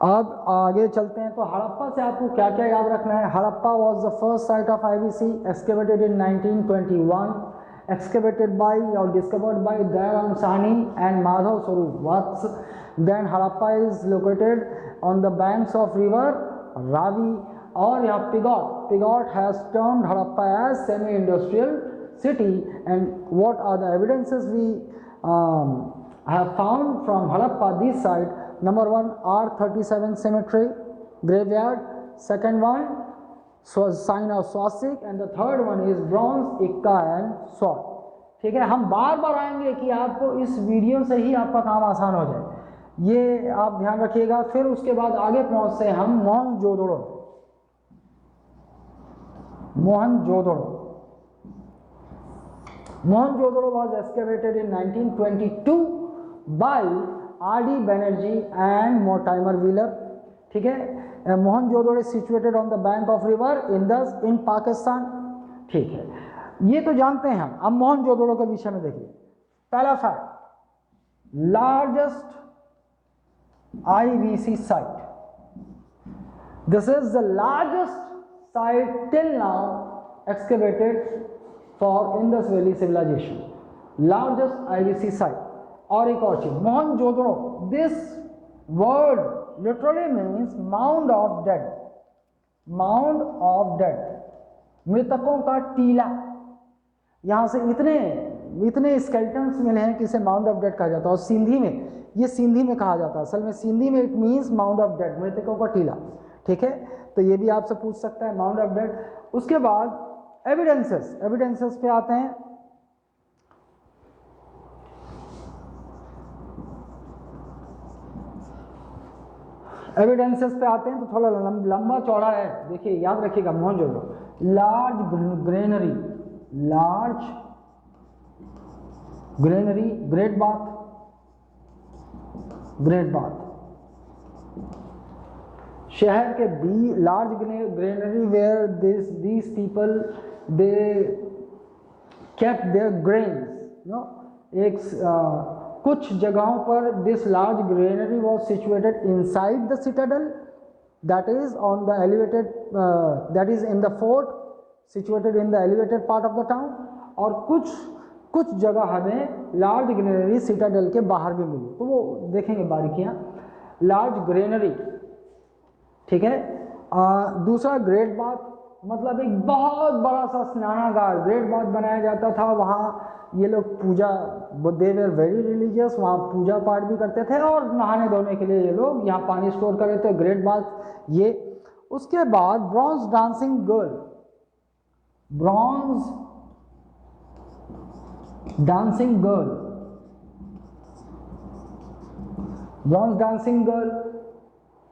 अब आगे चलते हैं, तो हड़प्पा से आपको क्या क्या याद रखना है। Harappa was the first site of IBC, excavated in 1921, excavated by or discovered by Dayaram Sahni and Madhav Swarup Vats. Then Harappa is located on the banks of river Ravi, और यहाँ Pigot has termed Harappa as semi-industrial city. And what are the evidences we have found from Harappa this side? Number 1, R37 cemetery graveyard, second one sign of swastik, and the third one is bronze ikka and sword। ठीक है, हम बार बार आएंगे कि आपको इस video से ही आपका काम आसान हो जाए, ये आप ध्यान रखिएगा। फिर उसके बाद आगे पहुंचते हैं हम Mohenjodaro. Mohenjodaro was excavated in 1922 by R.D. Banerjee and Mortimer Wheeler, ठीक है। Mohenjodaro is situated on the bank of river in Pakistan, ठीक है, ये तो जानते हैं हम। अब मोहनजोदड़ो के विषय में देखिए। पहला fact, largest IBC site, this is the largest site till now excavated for Indus valley civilisation, largest IBC site. और एक और चीज, Mohenjodaro, this word literally means mound of dead, mound of dead, मृतकों का टीला। यहाँ से इतने स्केलेटन्स मिले हैं कि इसे माउंड ऑफ डेड कहा जाता है। और सिंधी में, ये सिंधी में कहा जाता है, असल में सिंधी में it means mound of dead, मृतकों का टीला, ठीक है। तो ये भी आपसे पूछ सकता है, माउंड ऑफ डेड। उसके बाद एविडेंसेस पे आते हैं। एविडेंसेस पे आते हैं तो थोड़ा लंबा चौड़ा है, देखिए याद रखिएगा। Mohenjodaro, large granary, great bath, शहर के large granary where these people they kept their grains, एक कुछ जगहों पर this large granary was situated inside the citadel, that is on the elevated, that is in the fort, situated in the elevated part of the town. और कुछ जगह हमें large granary citadel के बाहर भी मिली, तो वो देखेंगे बारीकियां। लार्ज ग्रेनरी, ठीक है। दूसरा ग्रेट बाथ, मतलब एक बहुत बड़ा सा स्नानागार, ग्रेट बाथ बनाया जाता था। वहाँ ये लोग पूजा, दे वर वेरी रिलीजियस, वहाँ पूजा पाठ भी करते थे और नहाने धोने के लिए ये लोग यहाँ पानी स्टोर कर रहे थे, ग्रेट बाथ ये। उसके बाद bronze dancing girl,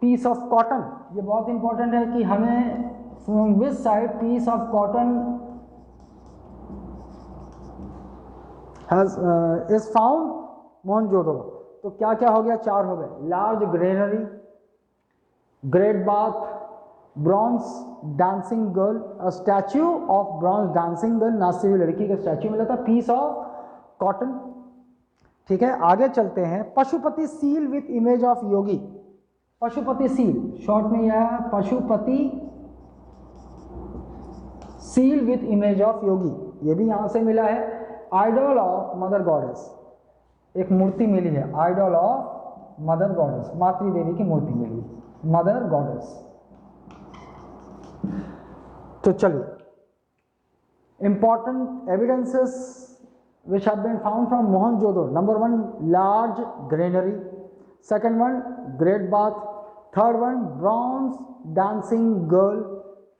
piece of cotton, ये बहुत इंपॉर्टेंट है कि हमें from which site piece of cotton is found, Mohenjodaro. तो क्या क्या हो गया, 4 हो गए। Large granary, great bath, bronze dancing girl, statue of bronze dancing girl, नाचती हुई लड़की का स्टैच्यू मिला था, पीस ऑफ कॉटन, ठीक है। आगे चलते हैं। Pashupati seal with image of yogi, Pashupati seal, short में यह Pashupati seal with image of yogi, ये भी यहाँ से मिला है। आइडल ऑफ मदर गॉडेस, एक मूर्ति मिली है, आइडल ऑफ मदर गॉडेस, मातृ देवी की मूर्ति मिली, मदर गॉडेस। तो चलिए important evidences which have been found from Mohenjo-daro. Number one, large granary. Second one, great bath. Third one, bronze dancing girl.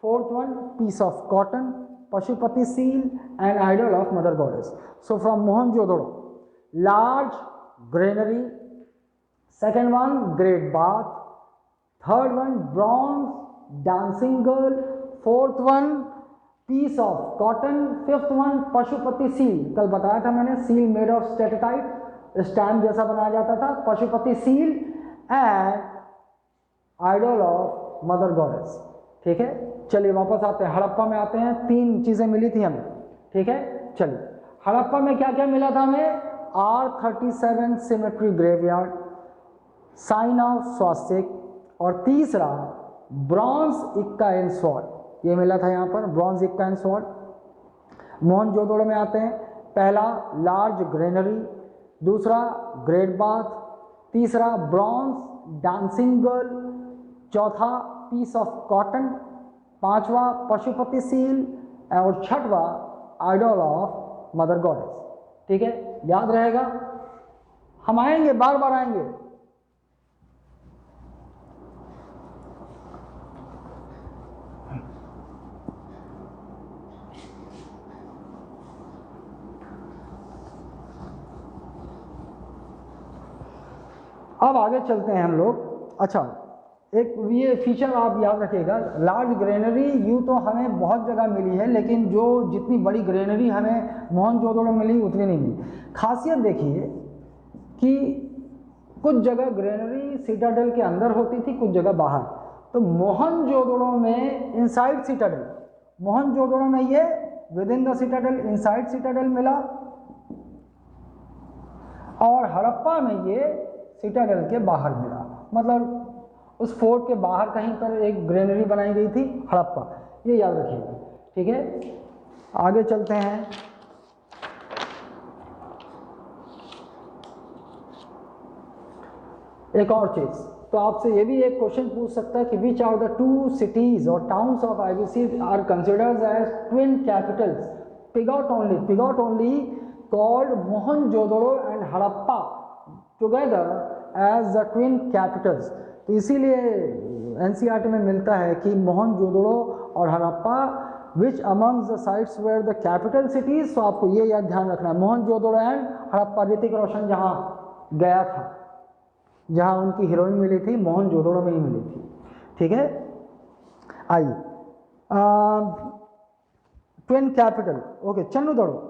Fourth one, piece of cotton, Pashupati seal, and idol of mother goddess. So from Mohenjo-daro, large granary. Second one, great bath. Third one, bronze dancing girl. Fourth one, piece of cotton. Fifth one, Pashupati seal, कल बताया था मैंने, seal made of steatite, stamp जैसा बनाया जाता था, Pashupati seal and idol of mother goddess. ठीक है, चलिए वापस आते हैं, हड़प्पा में आते हैं। 3 चीजें मिली थी हमें, ठीक है। चलिए हड़प्पा में क्या क्या मिला था हमें? R37 cemetery graveyard, sign of swastik, और तीसरा ब्रॉन्ज इक्का एंड स्वॉर्ड, ये मिला था यहाँ पर, ब्रॉन्ज इक्का एंड स्वॉर्ड। मोहनजोदड़ो में आते हैं, पहला लार्ज ग्रेनरी, दूसरा ग्रेट बाथ, तीसरा ब्रॉन्ज डांसिंग गर्ल, चौथा पीस ऑफ कॉटन, पांचवा पशुपति सील, और छठवा आइडल ऑफ मदर गॉडेस। ठीक है, याद रहेगा, हम आएंगे, बार बार आएंगे। अब आगे चलते हैं हम लोग। अच्छा, एक ये फीचर आप याद रखिएगा, लार्ज ग्रेनरी यूँ तो हमें बहुत जगह मिली है, लेकिन जो जितनी बड़ी ग्रेनरी हमें मोहनजोदड़ो में मिली उतनी नहीं मिली। खासियत देखिए कि कुछ जगह ग्रेनरी सिटाडेल के अंदर होती थी, कुछ जगह बाहर। तो मोहनजोदड़ो में इनसाइड सिटाडेल, मोहनजोदड़ो में ये with in the Citadel, inside Citadel मिला, और हड़प्पा में ये सिटाडेल के बाहर मिला, मतलब उस फोर्ट के बाहर कहीं पर एक ग्रेनरी बनाई गई थी, हड़प्पा, ये याद रखिएगा। ठीक है, आगे चलते हैं। एक और चीज, तो आपसे ये भी एक क्वेश्चन पूछ सकता है कि विच आर द 2 cities और towns of IBC are considered as twin capitals, Piggott only called Mohenjodaro and Harappa together as the twin capitals. तो इसीलिए NCERT में मिलता है कि मोहनजोदड़ो और Harappa which amongst the sites where the capital cities. तो आपको ये याद ध्यान रखना है, मोहनजोदड़ो एंड हड़प्पा, ऋतिक रोशन जहाँ गया था, जहाँ उनकी हीरोइन मिली थी, मोहनजोदड़ो में ही मिली थी। ठीक है, आइए twin capital, okay, चन्नुदड़ो,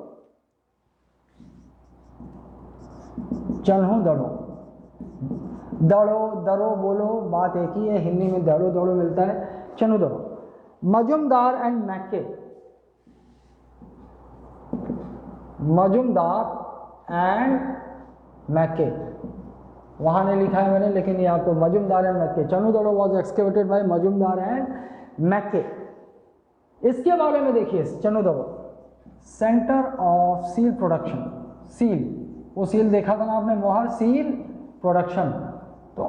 Chanhudaro, Daro दरो बोलो, बात एक ही है, हिंदी में दड़ो दड़ो मिलता है, चन्नुदड़ो। मजुमदार एंड मैके, मजुमदार एंड मैके, वहाँ नहीं लिखा है मैंने, लेकिन ये आपको Majumdar and Mackay, Chanhudaro was excavated by Majumdar and Mackay. इसके बारे में देखिए, Chanhudaro centre of seal production, seal, वो सील देखा था ना आपने, मोहर सील प्रोडक्शन। तो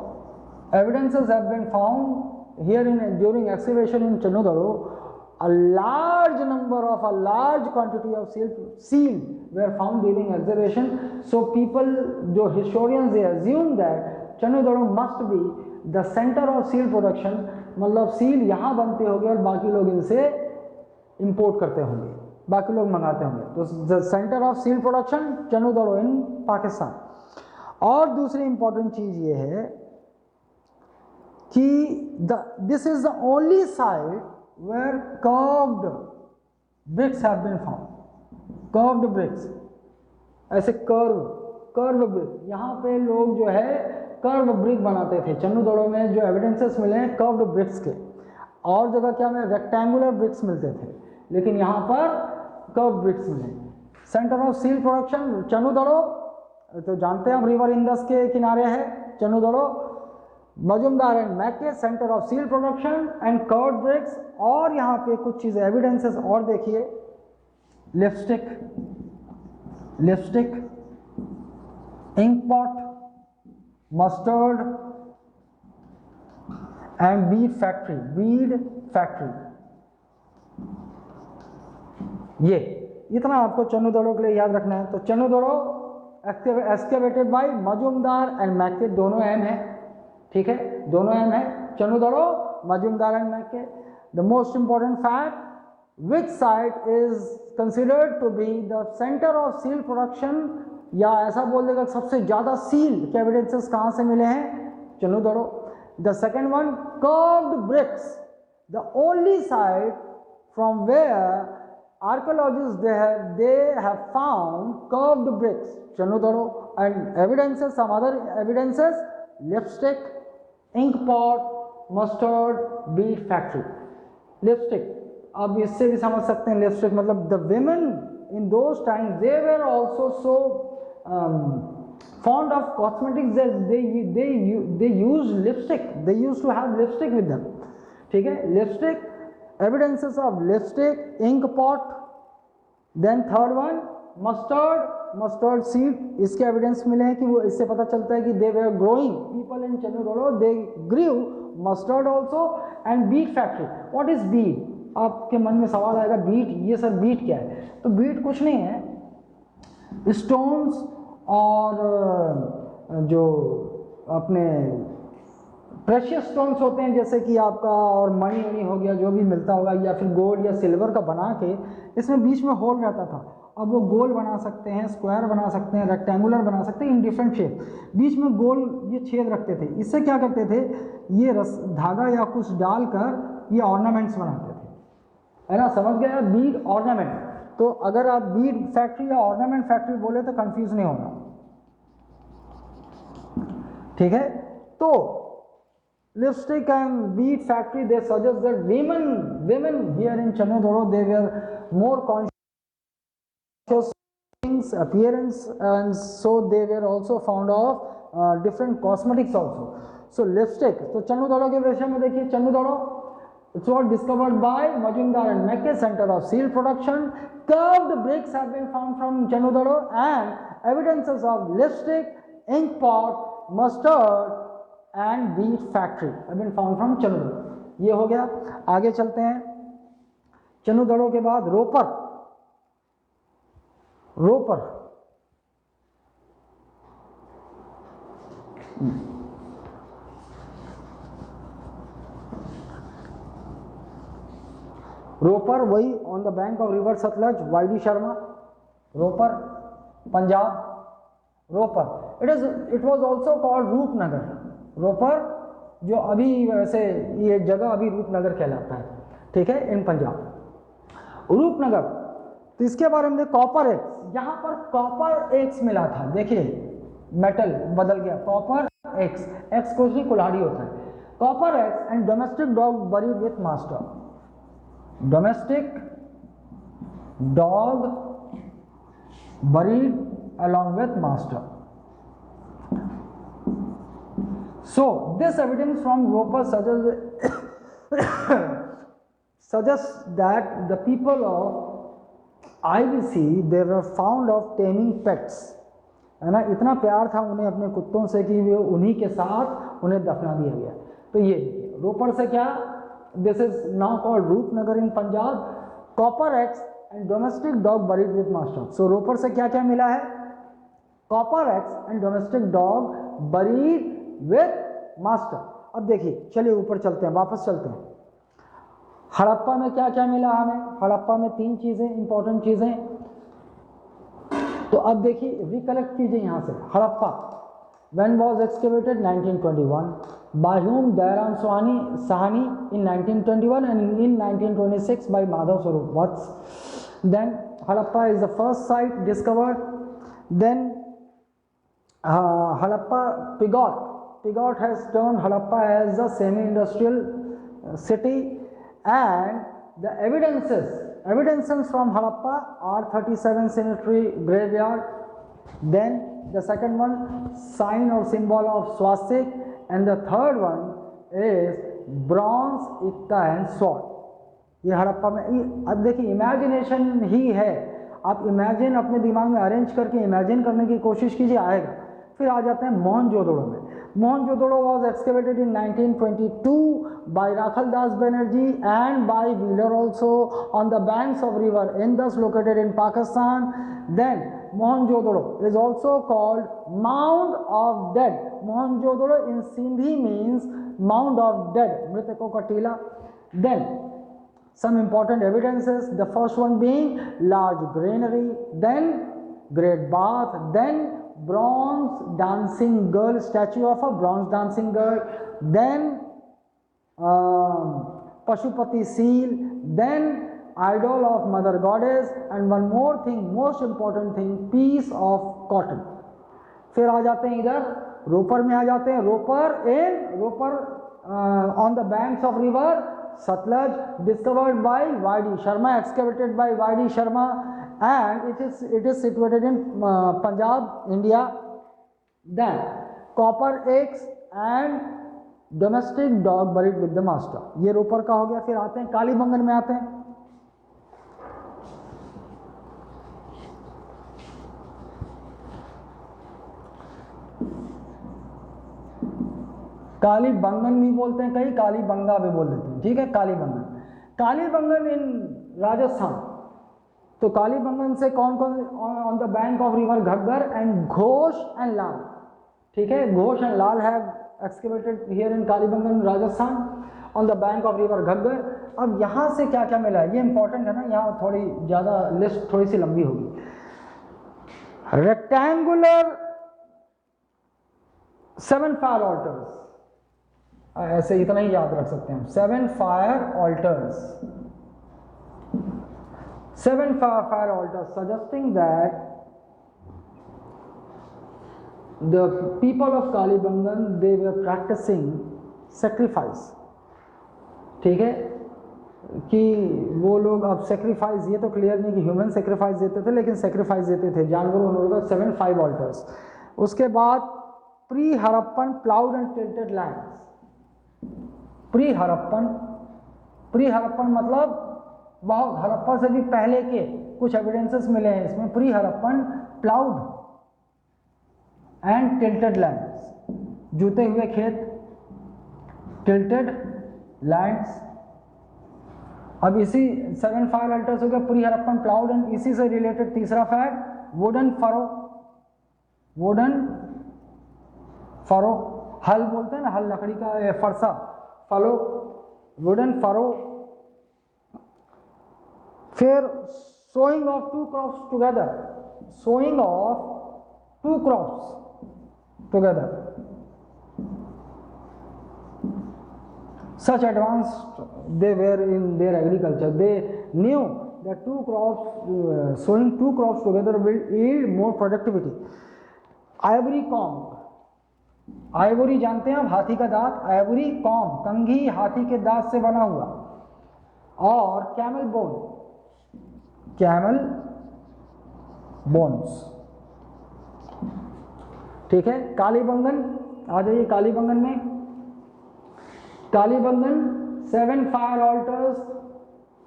evidences have been found here in during excavation in Chanhudaro, a large number of a large quantity of seal were found during excavation. So people, जो historians, they assume that चन्नुदड़ो must be the center of seal production, मतलब seal यहाँ बनते होंगे और बाकी लोग इनसे import करते होंगे, बाकी लोग मंगाते होंगे। तो the centre of seal production Chanhudaro in Pakistan. और दूसरी इंपॉर्टेंट चीज ये है कि this is the only site where curved bricks have been found, curved bricks, ऐसे कर्व ब्रिक, यहाँ पे लोग जो है कर्व ब्रिक बनाते थे। चन्नुदड़ो में जो एविडेंसेस मिले हैं कर्व्ड ब्रिक्स के, और जगह क्या में रेक्टेंगुलर ब्रिक्स मिलते थे, लेकिन यहाँ पर कर्व ब्रिक्स मिले। Centre of seal production Chanhudaro, तो जानते हैं हम रिवर इंदस के किनारे है Chanhudaro. Majumdar and Mackay centre of seal production and curved bricks. और यहाँ पे कुछ चीज़ें एविडेंसेस और देखिए, lipstick, ink pot, mustard and bead factory. ये इतना आपको चन्नू-दड़ो के लिए याद रखना है। तो Chanhudaro excavated by Majumdar and Mackay, दोनों एम है, ठीक है, दोनों एम है, Chanhudaro, Majumdar and Mackay. The most important fact, which site is considered to be the centre of seal production, या ऐसा बोल देगा सबसे ज्यादा सील के एविडेंसेस कहां से मिले हैं, Chanhudaro. The second one, curved bricks, the only site from where archaeologists they have found curved bricks, Channudaro. And evidences, some other evidences, lipstick, ink pot, mustard, bead factory. Lipstick, अब इससे भी समझ सकते हैं, लिपस्टिक मतलब the women in those times they were also so fond of cosmetics that they used lipstick, they used to have lipstick with them, ठीक है, lipstick, evidences of lipstick, ink pot, then third one mustard seed, इसके evidence मिले हैं कि वो, इससे पता चलता है कि they were growing, people in Channudaro they grew mustard also, and bead factory. What is bead? आपके मन में सवाल आएगा bead, ये सर bead क्या है? तो bead कुछ नहीं है, stones और जो अपने प्रेशियस स्टोन्स होते हैं, जैसे कि आपका और मनी हो गया, जो भी मिलता होगा, या फिर गोल्ड या सिल्वर का बना के इसमें बीच में होल रहता था। अब वो गोल बना सकते हैं, स्क्वायर बना सकते हैं, रेक्टेंगुलर बना सकते हैं, इन डिफरेंट शेप, बीच में गोल ये छेद रखते थे। इससे क्या करते थे, ये धागा या कुछ डालकर ये ऑर्नामेंट्स बनाते थे, है ना, समझ गया, बीड ऑर्नामेंट। तो अगर आप बीड फैक्ट्री या ऑर्नामेंट फैक्ट्री बोले तो कंफ्यूज नहीं होना, ठीक है। तो lipstick and bead factory, they suggest that women here in Channudaro, they were more conscious things, appearance, and so they were also fond of different cosmetics also. So lipstick, तो चन्नू-दड़ो के विषय में देखिए, चन्नू-दड़ो it was discovered by Majumdar and Mekke, center of seal production. Curved bricks have been found from Channudaro, and evidences of lipstick, ink pot, mustard and bead factory have been found from Channudaro. ये हो गया। आगे चलते हैं, चन्नू-दड़ो के बाद रोपर वही on the bank of river Sutlej, Y D Sharma, Ropar, Punjab, Ropar. It was also called Rupnagar, Ropar जो अभी वैसे ये जगह अभी रूपनगर कहलाता है, ठीक है, इन पंजाब, रूपनगर। तो इसके बारे में कॉपर एक्स, यहाँ पर कॉपर एक्स मिला था, देखिए मेटल बदल गया, कॉपर एक्स, एक्स कुछ नहीं कुल्हाड़ी होता है, copper axe and domestic dog buried with master, domestic dog buried along with master. So this evidence from Roper suggests that the people of IBC, they were fond of taming pets, है ना, इतना प्यार था उन्हें अपने कुत्तों से कि वे उन्हीं के साथ उन्हें दफना दिया गया। तो ये रोपर से क्या, this is now called Rupnagar in Punjab, copper axe and domestic dog buried with master. So Ropar से क्या क्या मिला है, copper axe and domestic dog buried with master. अब देखिए, चलिए ऊपर चलते हैं, वापस चलते हैं। हड़प्पा में क्या क्या मिला हमें, हड़प्पा में 3 चीजें, इंपॉर्टेंट चीजें। तो अब देखिए, रिकलेक्ट कीजिए यहाँ से, Harappa when was excavated 1921, by whom Dayaram Sahani in 1921 and in 1926 by Madhav Swarup Vats. Then Harappa is the first site discovered. Then Harappa Pigot has turned Harappa as a semi-industrial city, and the evidences from Harappa are 37 cemetery graveyard. Then the second one, sign or symbol of swastik, and the third one is bronze, ikta and sword. ये हड़प्पा में, अब देखिए imagination ही है, आप imagine अपने दिमाग में arrange करके इमेजिन करने की कोशिश कीजिए, आएगा। फिर आ जाते हैं मोहनजोदड़ो में। Mohenjodaro was excavated in 1922 by Rakhal Das Banerjee and by Wheeler also on the banks of river Indus located in Pakistan. Then Mohenjo-daro is also called Mound of Dead. Mohenjo-daro in Sindhi means Mound of Dead, मृतकों का टीला. Then some important evidences, the first one being large granary, then great bath, then bronze dancing girl, statue of a bronze dancing girl, then Pashupati seal, then idol of mother goddess, and one more thing, most important thing, piece of cotton. फिर आ जाते हैं इधर रोपर में आ जाते हैं. Ropar on the banks of river Satluj, discovered by Y.D. Sharma, excavated by Y.D. Sharma, and it is situated in Punjab, India. Then copper eggs and domestic dog buried with the master. ये रोपर का हो गया. फिर आते हैं कालीबंगन में आते हैं. कालीबंगन भी बोलते हैं, कई कालीबंगा भी बोल देते हैं. ठीक है, कालीबंगन इन राजस्थान. तो कालीबंगन से कौन कौन on the bank of river Ghaggar and Ghosh and Lal. ठीक है, Ghosh and Lal have excavated here in Kalibangan Rajasthan on the bank of river Ghaggar. अब यहाँ से क्या क्या मिला है, ये इंपॉर्टेंट है ना, यहाँ थोड़ी ज़्यादा लिस्ट थोड़ी सी लंबी होगी. रेक्टेंगुलर 7 फायर ऑल्टर्स, ऐसे इतना ही याद रख सकते हैं. 7 fire alters, 7 fire altars, suggesting that the people of Kalibangan, they were practicing sacrifice. ठीक है, कि वो लोग अब सेक्रीफाइस, ये तो क्लियर नहीं कि ह्यूमन सेक्रीफाइस देते थे, लेकिन सेक्रीफाइस देते थे जानवरों. उन्होंने 7 फायर ऑल्टर्स. उसके बाद pre Harappan ploughed and tilted lands. Pre Harappan मतलब बहुत हड़प्पा से भी पहले के कुछ एविडेंसेस मिले हैं इसमें. Pre Harappan ploughed and tilted lands, जूते हुए खेत, टिल्टेड लैंड्स. अब इसी 7 फायर अल्टर्स हो गया, प्री हड़प्पन प्लाउड एंड. इसी से रिलेटेड तीसरा फैक्ट, वुडन फरो, हल बोलते हैं ना, हल लकड़ी का, फरसा, फलो, वुडन फरो. फिर sowing of 2 crops together, such advanced they were in their agriculture. They knew that sowing 2 crops together will yield more productivity. Ivory comb, Ivory जानते हैं आप, हाथी का दांत. आइवरी कॉम्ब, कंघी हाथी के दांत से बना हुआ. और कैमल बोन्स. ठीक है, कालीबंगन आ जाइए. कालीबंगन में 7 fire altars,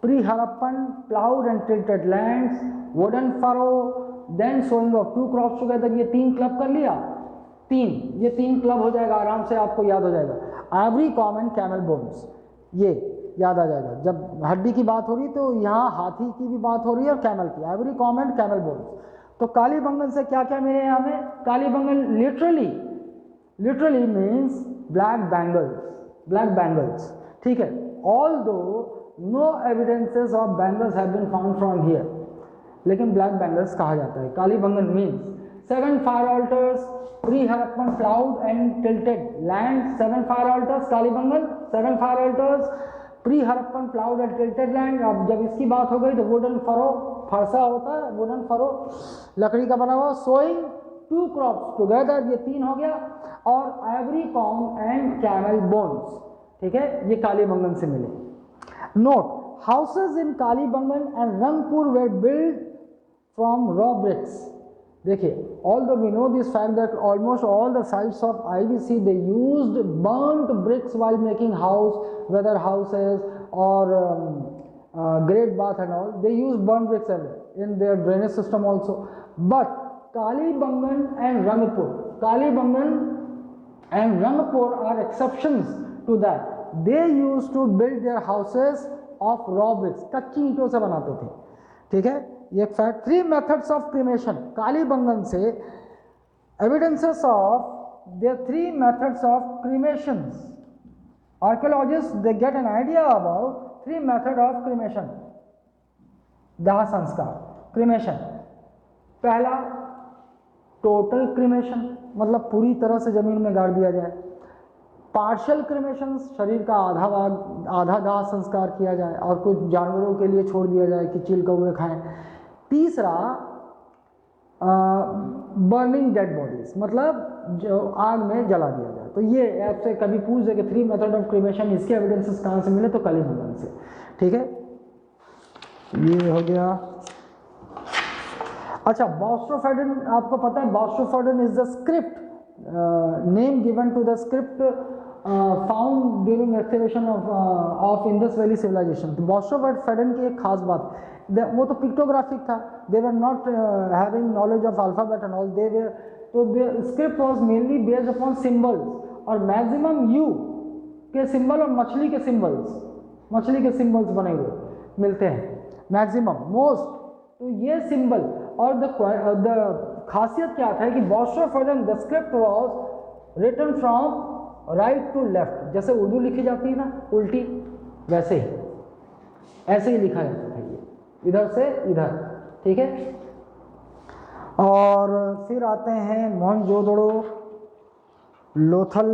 pre Harappan ploughed and tilted lands, wooden furrow, then sowing of 2 crops together. ये 3 क्लब कर लिया, ये 3 क्लब हो जाएगा, आराम से आपको याद हो जाएगा. Ivory comb and camel bones, ये याद आ जाएगा. जब हड्डी की बात हो रही तो यहाँ हाथी की भी बात हो रही है और कैमल की. Ivory comb and camel bones. तो कालीबंगन से क्या क्या मिले यहाँ में. Kalibangan literally means black bangles. ठीक है, although no evidences of bangles have been found from here, लेकिन ब्लैक बैंगल्स कहा जाता है. Kalibangan means 7 fire altars, pre Harappan ploughed and tilted land. 7 fire altars Kalibangan, 7 fire altars, pre Harappan ploughed and tilted land. अब जब इसकी बात हो गई तो वुडन फरो, फरसा होता है, वुडन फरो लकड़ी का बना हुआ. सोइंग 2 क्रॉप्स टुगेदर, ये 3 हो गया. और ivory comb and camel bones. ठीक है, ये कालीबंगन से मिले. Note, houses in Kalibangan and Rangpur were build from raw bricks. देखिए, although we know this fact that almost all the sites of IBC, they used burnt bricks while making house, whether houses or great bath and all, they used burnt bricks everywhere. in their drainage system also. But Kalibangan and Rangpur are exceptions to that. They used to build their houses of raw bricks, कच्ची ईंटों से बनाते थे, ठीक है, ये fact. 3 methods of cremation, Kalibangan से evidences of their 3 methods of cremations. Archaeologists, they get an idea about 3 methods of cremation, दाह संस्कार, cremation. पहला टोटल क्रिमेशन, मतलब पूरी तरह से जमीन में गाड़ दिया जाए. पार्शियल क्रिमेशन, शरीर का आधा दाह संस्कार किया जाए और कुछ जानवरों के लिए छोड़ दिया जाए कि चील कौवे खाएं. तीसरा बर्निंग डेड बॉडीज, मतलब जो आग में जला दिया जाए. तो ये आपसे कभी पूछ दे कि 3 मेथड ऑफ क्रिमेशन, इसके एविडेंसेस कहाँ से मिले, तो कालीबंगन से. ठीक है, ये हो गया. अच्छा, बॉस्ट्रोफेडन, आपको पता है boustrophedon is the script name given to the script found during excavation of Indus valley civilisation. तो बॉस्ट्रोफेडन की एक खास बात, वो तो पिक्टोग्राफिक था, they were not having knowledge of alphabet and all, they were, तो the script was mainly based upon symbols, और मैक्सिमम यू के सिंबल और मछली के सिंबल्स बने हुए मिलते हैं मैक्सिमम, मोस्ट. तो ये सिंबल और द खासियत क्या था कि boustrophedon the script was written from right to left, जैसे उर्दू लिखी जाती है ना उल्टी, वैसे ही ऐसे ही लिखा जाता था, ये इधर से इधर. ठीक है, और फिर आते हैं मोहनजोदड़ो, लोथल,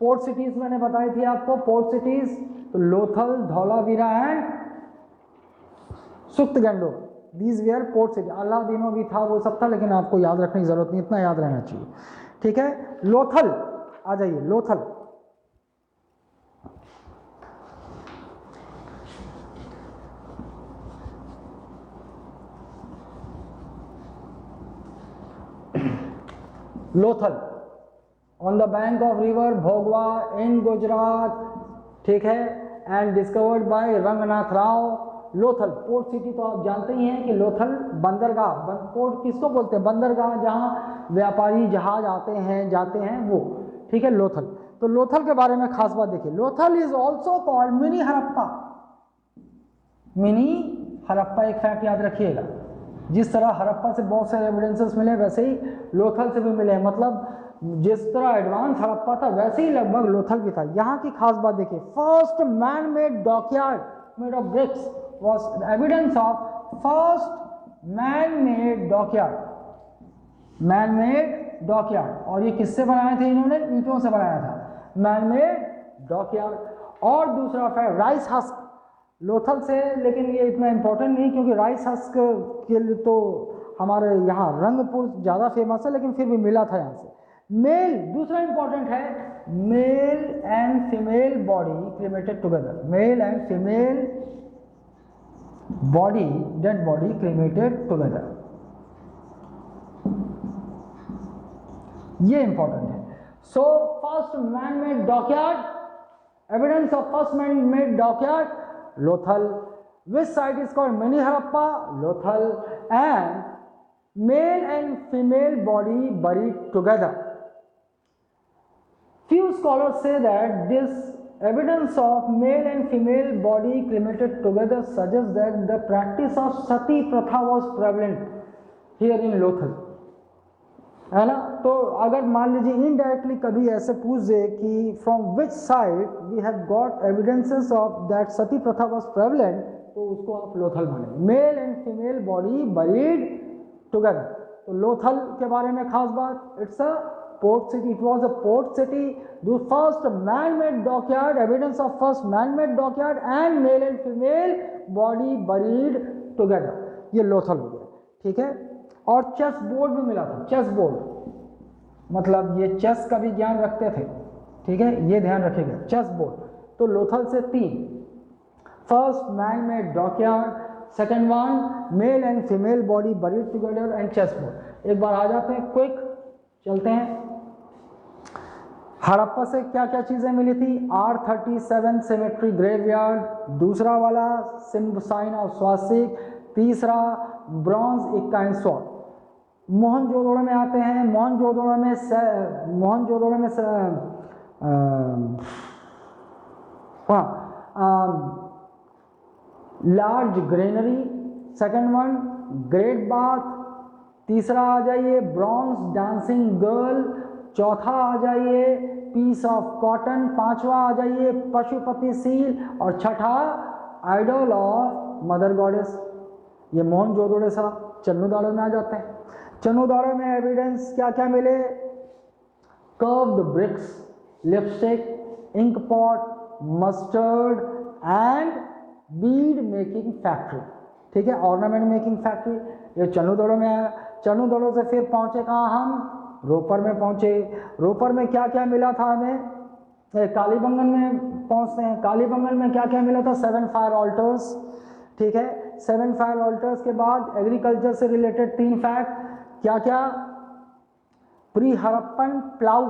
पोर्ट सिटीज मैंने बताई थी आपको, पोर्ट सिटीज. तो Lothal, Dholavira and Sutkagendor, these were port city. Allahdino भी था, वो सब था, लेकिन आपको याद रखने की जरूरत नहीं, इतना याद रहना चाहिए. ठीक है, लोथल आ जाइए. Lothal Lothal on the bank of river Bhogava in Gujarat. ठीक है, and discovered by Ranganath Rao. Lothal port city, तो आप जानते ही हैं कि लोथल बंदरगाह, पोर्ट किसको बोलते हैं, बंदरगाह, जहां व्यापारी जहाज आते हैं जाते हैं वो. ठीक है, लोथल. तो लोथल के बारे में खास बात देखिए, Lothal is also called mini Harappa. Mini Harappa एक फैक्ट याद रखिएगा, जिस तरह हड़प्पा से बहुत सारे एविडेंसेस मिले, वैसे ही लोथल से भी मिले. मतलब जिस तरह एडवांस हड़प्पा था, वैसे ही लगभग लोथल भी था. यहाँ की खास बात देखिए, first man made dockyard made of BRICS was evidence of first man-made dockyard. और ये किससे बनाए थे इन्होंने, ईंटों से बनाया था, man-made dockyard. और दूसरा फैक्ट, राइस हस्क, लोथल से, लेकिन ये इतना इंपॉर्टेंट नहीं, क्योंकि राइस हस्क के लिए तो हमारे यहाँ रंगपुर ज़्यादा फेमस है, लेकिन फिर भी मिला था यहाँ से. मेल, दूसरा इंपॉर्टेंट है, mail and female body cremated together. Mail and female body, dead body cremated together, ये इंपॉर्टेंट है. So first man made dockyard, evidence of first man made dockyard, Lothal. Which site is called mini Harappa, Lothal. And mail and female body buried together. Few scholars say that this evidence of male and female body cremated together suggests that the practice of sati pratha was prevalent here in Lothal. है ना. तो अगर मान लीजिए indirectly कभी ऐसे पूछ दे कि from which side we have got evidences of that sati pratha was prevalent, तो उसको आप लोथल मानेंगे. Male and female body buried together. तो लोथल के बारे में खास बात, it's a port city, it was a port city. The first man-made dockyard, evidence of first man-made dockyard and male and female body buried together. ये लोथल हो गया. ठीक है, और चेस बोर्ड भी मिला था. चेस बोर्ड मतलब ये चेस का भी ज्ञान रखते थे. ठीक है, ये ध्यान रखिएगा, चेस बोर्ड. तो लोथल से 3, first man-made dockyard, second one male and female body buried together and chess board. एक बार आ जाते हैं, क्विक चलते हैं. हड़प्पा से क्या क्या चीज़ें मिली थी, R37 सेमेट्री ग्रेवयार्ड, दूसरा वाला सिंबल साइन ऑफ स्वास्तिक, तीसरा ब्रॉन्ज इक्काइन स्वॉर्ड। मोहनजोदड़ो में आते हैं, मोहनजोदड़ो में large granary, second one great bath, तीसरा आ जाइए ब्रॉन्ज डांसिंग गर्ल, चौथा आ जाइए पीस ऑफ कॉटन, पांचवा आ जाइए पशुपति सील, और छठा आइडल ऑफ मदर गॉडेस। ये मोहनजोदड़ो सा चन्नूदाड़ो में आ जाते हैं। चन्नूदाड़ो में एविडेंस क्या क्या मिले? Curved bricks, lipstick, ink pot, mustard and bead making factory. ठीक है, ऑर्नामेंट मेकिंग फैक्ट्री, ये चन्नूदाड़ो में आया। चन्नूदाड़ो से फिर पहुंचे कहाँ हम? रोपर में पहुंचे। रोपर में क्या क्या मिला था हमें? कालीबंगन में पहुंचते हैं। कालीबंगन में क्या क्या मिला था? 7 फायर ऑल्टर्स। ठीक है, 7 फायर ऑल्टर्स के बाद एग्रीकल्चर से रिलेटेड 3 फैक्ट, क्या क्या? Pre Harappan plough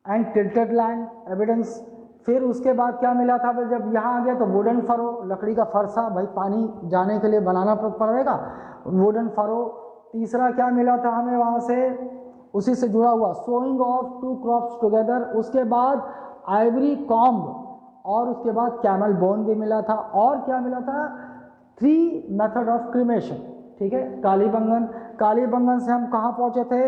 and tilted land evidence. फिर उसके बाद क्या मिला था? जब यहाँ आ गया तो वुडन फरो, लकड़ी का फरसा, भाई पानी जाने के लिए बनाना पड़ेगा, वुडन फरो। तीसरा क्या मिला था हमें वहाँ से? उसी से जुड़ा हुआ सोइंग ऑफ 2 क्रॉप्स टुगेदर। उसके बाद आइवरी कॉम्ब, और उसके बाद कैमल बोन भी मिला था। और क्या मिला था? 3 मेथड ऑफ क्रीमेशन। ठीक है, कालीबंगन, कालीबंगन से हम कहाँ पहुँचे थे?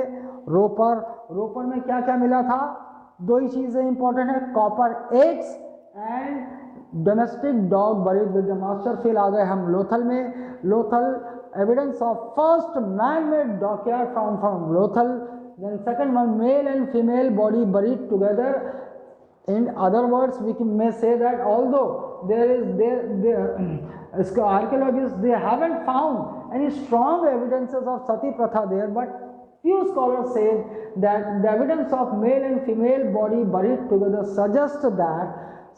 रोपर। रोपर में क्या क्या मिला था? 2 ही चीज़ें इंपॉर्टेंट है, copper eggs and domestic dog buried with the master. फिर आ गए हम लोथल में। Lothal evidence of first man made dockyard found from Lothal. Then second one, male and female body buried together. In other words, we may say that although archaeologists they haven't found any strong evidences of sati pratha there, but few scholars say that the evidence of male and female body buried together suggests that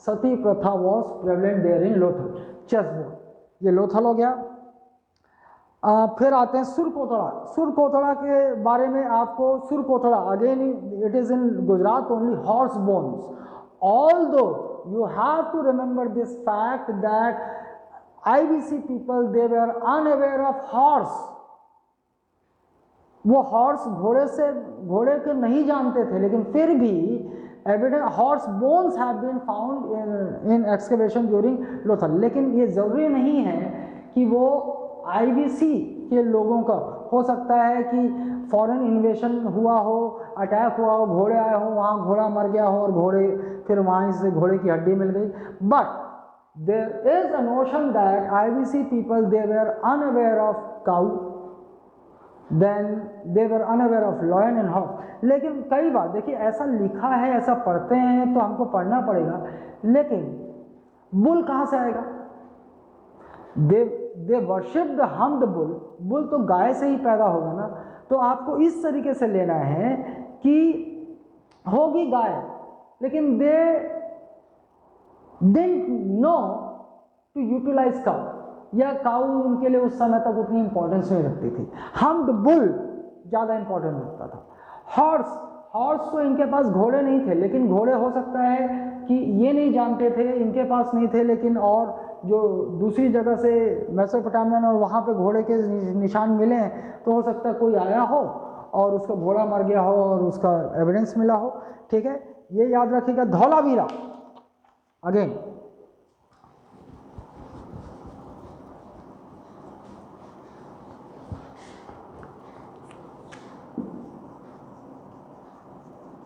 sati pratha was prevalent there in Lothal. Chessboard, ये लोथल हो गया। फिर आते हैं सुरकोथड़ा। सुरकोथड़ा के बारे में आपको, Surkotada again it is in Gujarat only, horse bones. Although you have to remember this fact that IBC people they were unaware of horse. वो हॉर्स घोड़े के नहीं जानते थे, लेकिन फिर भी evidence horse bones have been found in excavation during Lothal. लेकिन ये जरूरी नहीं है कि वो IBC के लोगों का, हो सकता है कि फॉरेन इन्वेशन हुआ हो, अटैक हुआ हो, घोड़े आए हो, वहाँ घोड़ा मर गया हो और घोड़े फिर वहाँ से घोड़े की हड्डी मिल गई। But there is a notion that IBC people they were unaware of cow, then they were unaware of lion and horse. लेकिन कई बार देखिए ऐसा लिखा है, ऐसा पढ़ते हैं तो हमको पढ़ना पड़ेगा, लेकिन बुल कहाँ से आएगा? They worship the humped bull. Bull तो गाय से ही पैदा होगा ना। तो आपको इस तरीके से लेना है कि होगी गाय, लेकिन they didn't know to utilise cow, या काउ उनके लिए उस समय तक उतनी इंपॉर्टेंस नहीं रखती थी। हम्ड बुल ज़्यादा इंपॉर्टेंट रखता था। हॉर्स तो इनके पास घोड़े नहीं थे, लेकिन घोड़े हो सकता है कि ये नहीं जानते थे, इनके पास नहीं थे, लेकिन और जो दूसरी जगह से मेसोपोटामियन और वहाँ पे घोड़े के निशान मिले हैं, तो हो सकता है कोई आया हो और उसका घोड़ा मर गया हो और उसका एविडेंस मिला हो। ठीक है, ये याद रखिएगा। Dholavira again,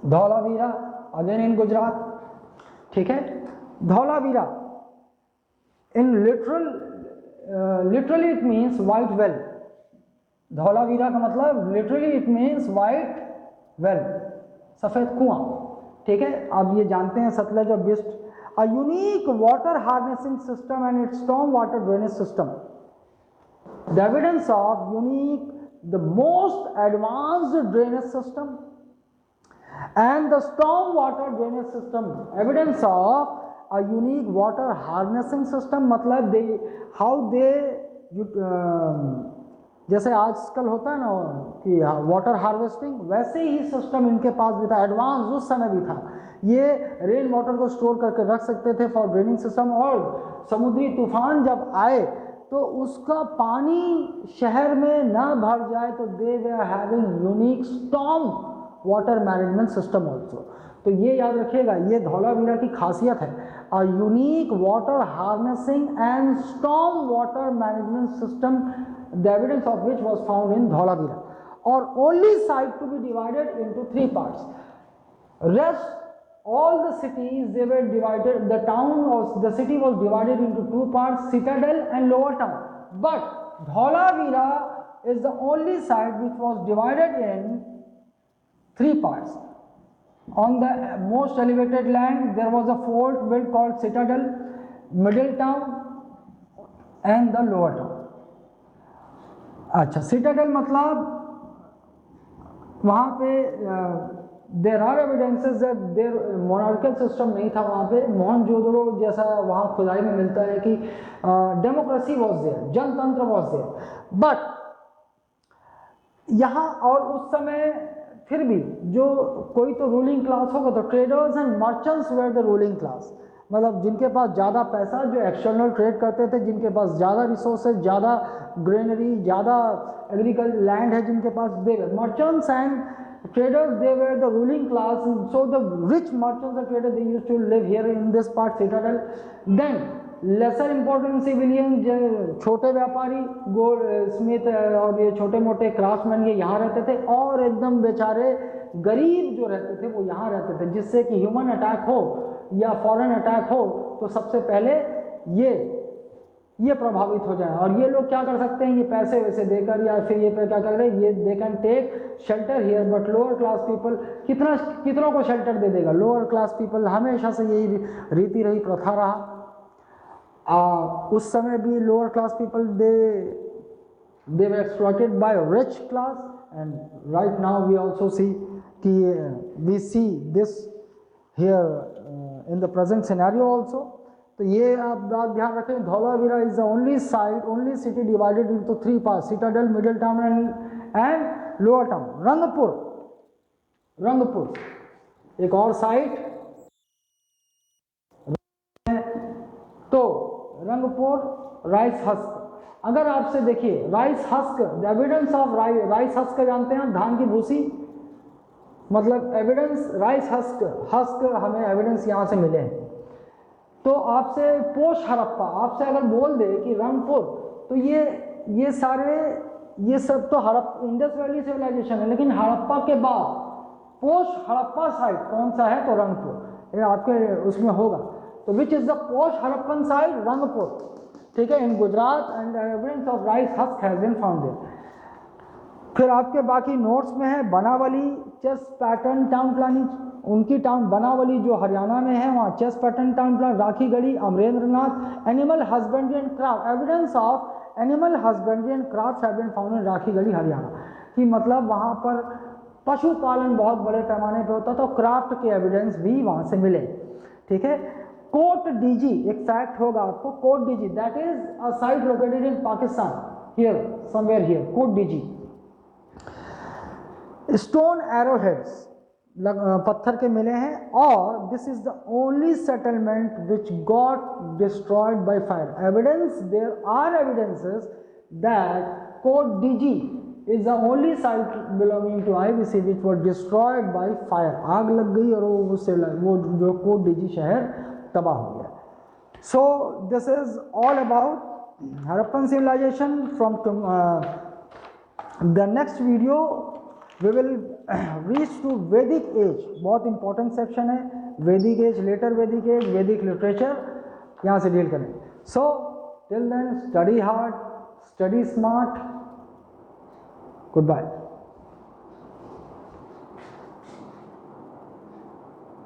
Dholavira again in Gujarat. ठीक है, Dholavira in literally it means white well. Dholavira का मतलब literally it means white well, सफेद कुआं। ठीक है, अब ये जानते हैं सतलज और बिस्ट, a unique water harnessing system and its storm water drainage system. The evidence of unique, the most advanced drainage system and the storm water drainage system. Evidence of a unique water harnessing system, मतलब they how they जैसे आजकल होता है ना कि water harvesting, वैसे ही system इनके पास भी था, एडवांस उस समय भी था। ये रेन वाटर को स्टोर करके रख सकते थे फॉर ड्रेनिंग सिस्टम। और समुद्री तूफान जब आए तो उसका पानी शहर में ना भर जाए, तो दे वे are having unique storm water management system also. तो ये याद रखिएगा, ये धौलावीरा की खासियत है, a unique water harnessing and storm water management system, the evidence of which was found in Dholavira, और only site to be divided into 3 parts. Rest all the cities, they were divided, the town or the city was divided into 2 parts, Citadel and Lower Town. But Dhaulavira is the only site which was divided in 3 parts. On the most elevated land there was a fort built called Citadel, Middle Town and the Lower Town. अच्छा, Citadel मतलब वहाँ पे there are evidences that there monarchical system नहीं था वहाँ पे, मोहनजोदड़ो जैसा वहाँ खुदाई में मिलता है कि डेमोक्रेसी वॉज देयर, जनतंत्र वॉज देयर, बट यहाँ और उस समय फिर भी जो कोई तो रूलिंग क्लास होगा, तो traders and merchants were the ruling class, मतलब जिनके पास ज़्यादा पैसा, जो एक्सटर्नल ट्रेड करते थे, जिनके पास ज़्यादा रिसोर्सेज, ज़्यादा ग्रेनरी, ज़्यादा एग्रीकल्चर लैंड है जिनके पास, they merchants and traders, they were the ruling class. So the rich merchants and traders, they used to live here in this part, Citadel. Then lesser important civilian, छोटे व्यापारी, gold Smith और ये छोटे मोटे craftsman, ये यहाँ रहते थे, और एकदम बेचारे गरीब जो रहते थे वो यहाँ रहते थे, जिससे कि ह्यूमन अटैक हो या फॉरेन अटैक हो तो सबसे पहले ये प्रभावित हो जाए। और ये लोग क्या कर सकते हैं, ये पैसे वैसे देकर या फिर ये पे क्या कर रहे हैं, ये they can take shelter here, but lower class people कितनों को शेल्टर दे देगा, लोअर क्लास पीपल, हमेशा से यही रीति रही, प्रथा रहा। उस समय भी lower class people they were exploited by rich class, and right now we also see कि we see this here in the present scenario also. तो ये आप बात ध्यान रखें, Dholavira is the only site, only city divided into 3 parts, citadel, middle town and lower town. Rangpur एक और site, तो रंगपुर राइस हस्क। अगर आपसे देखिए rice husk, the evidence of rice husk जानते हैं, धान की भूसी, मतलब एविडेंस राइस हस्क हमें एविडेंस यहाँ से मिले हैं। तो आपसे पोस्ट हड़प्पा आपसे अगर बोल दे कि रंगपुर, तो ये सब तो इंडस वैली सिविलाइजेशन है, लेकिन हड़प्पा के बाद पोस्ट हड़प्पा साइट कौन सा है, तो रंगपुर, ये आपके उसमें होगा। तो which is the post Harappan site, Rangpur, ठीक है, in Gujarat, and evidence of rice husk has been found there. फिर आपके बाकी नोट्स में है Banawali chess pattern town planning, उनकी टाउन बनावली जो हरियाणा में है, वहाँ chess pattern town plan, Rakhigarhi, Amarendranath, animal husbandry and craft, evidence of animal husbandry and craft have been found in Rakhigarhi Haryana, कि मतलब वहाँ पर पशुपालन बहुत बड़े पैमाने पर होता था, तो क्राफ्ट के एविडेंस भी वहाँ से मिले, ठीक है। कोट डीजी, एक फैक्ट होगा आपको, Kot Diji that is a site located in Pakistan, here somewhere here, Kot Diji. Stone arrowheads, पत्थर के मिले हैं, और this is the only settlement which got destroyed by fire. Evidence, there are evidences that Kot Diji is the only site belonging to IVC which was destroyed by fire. आग लग गई और वो जो कोट डीजी शहर तबाह हो गया। So this is all about Harappan civilisation from the next video we will reach to Vedic age, बहुत इंपॉर्टेंट सेक्शन है, Vedic age, later Vedic age, Vedic literature, यहाँ से डील करें। So till then study hard, study smart, good bye.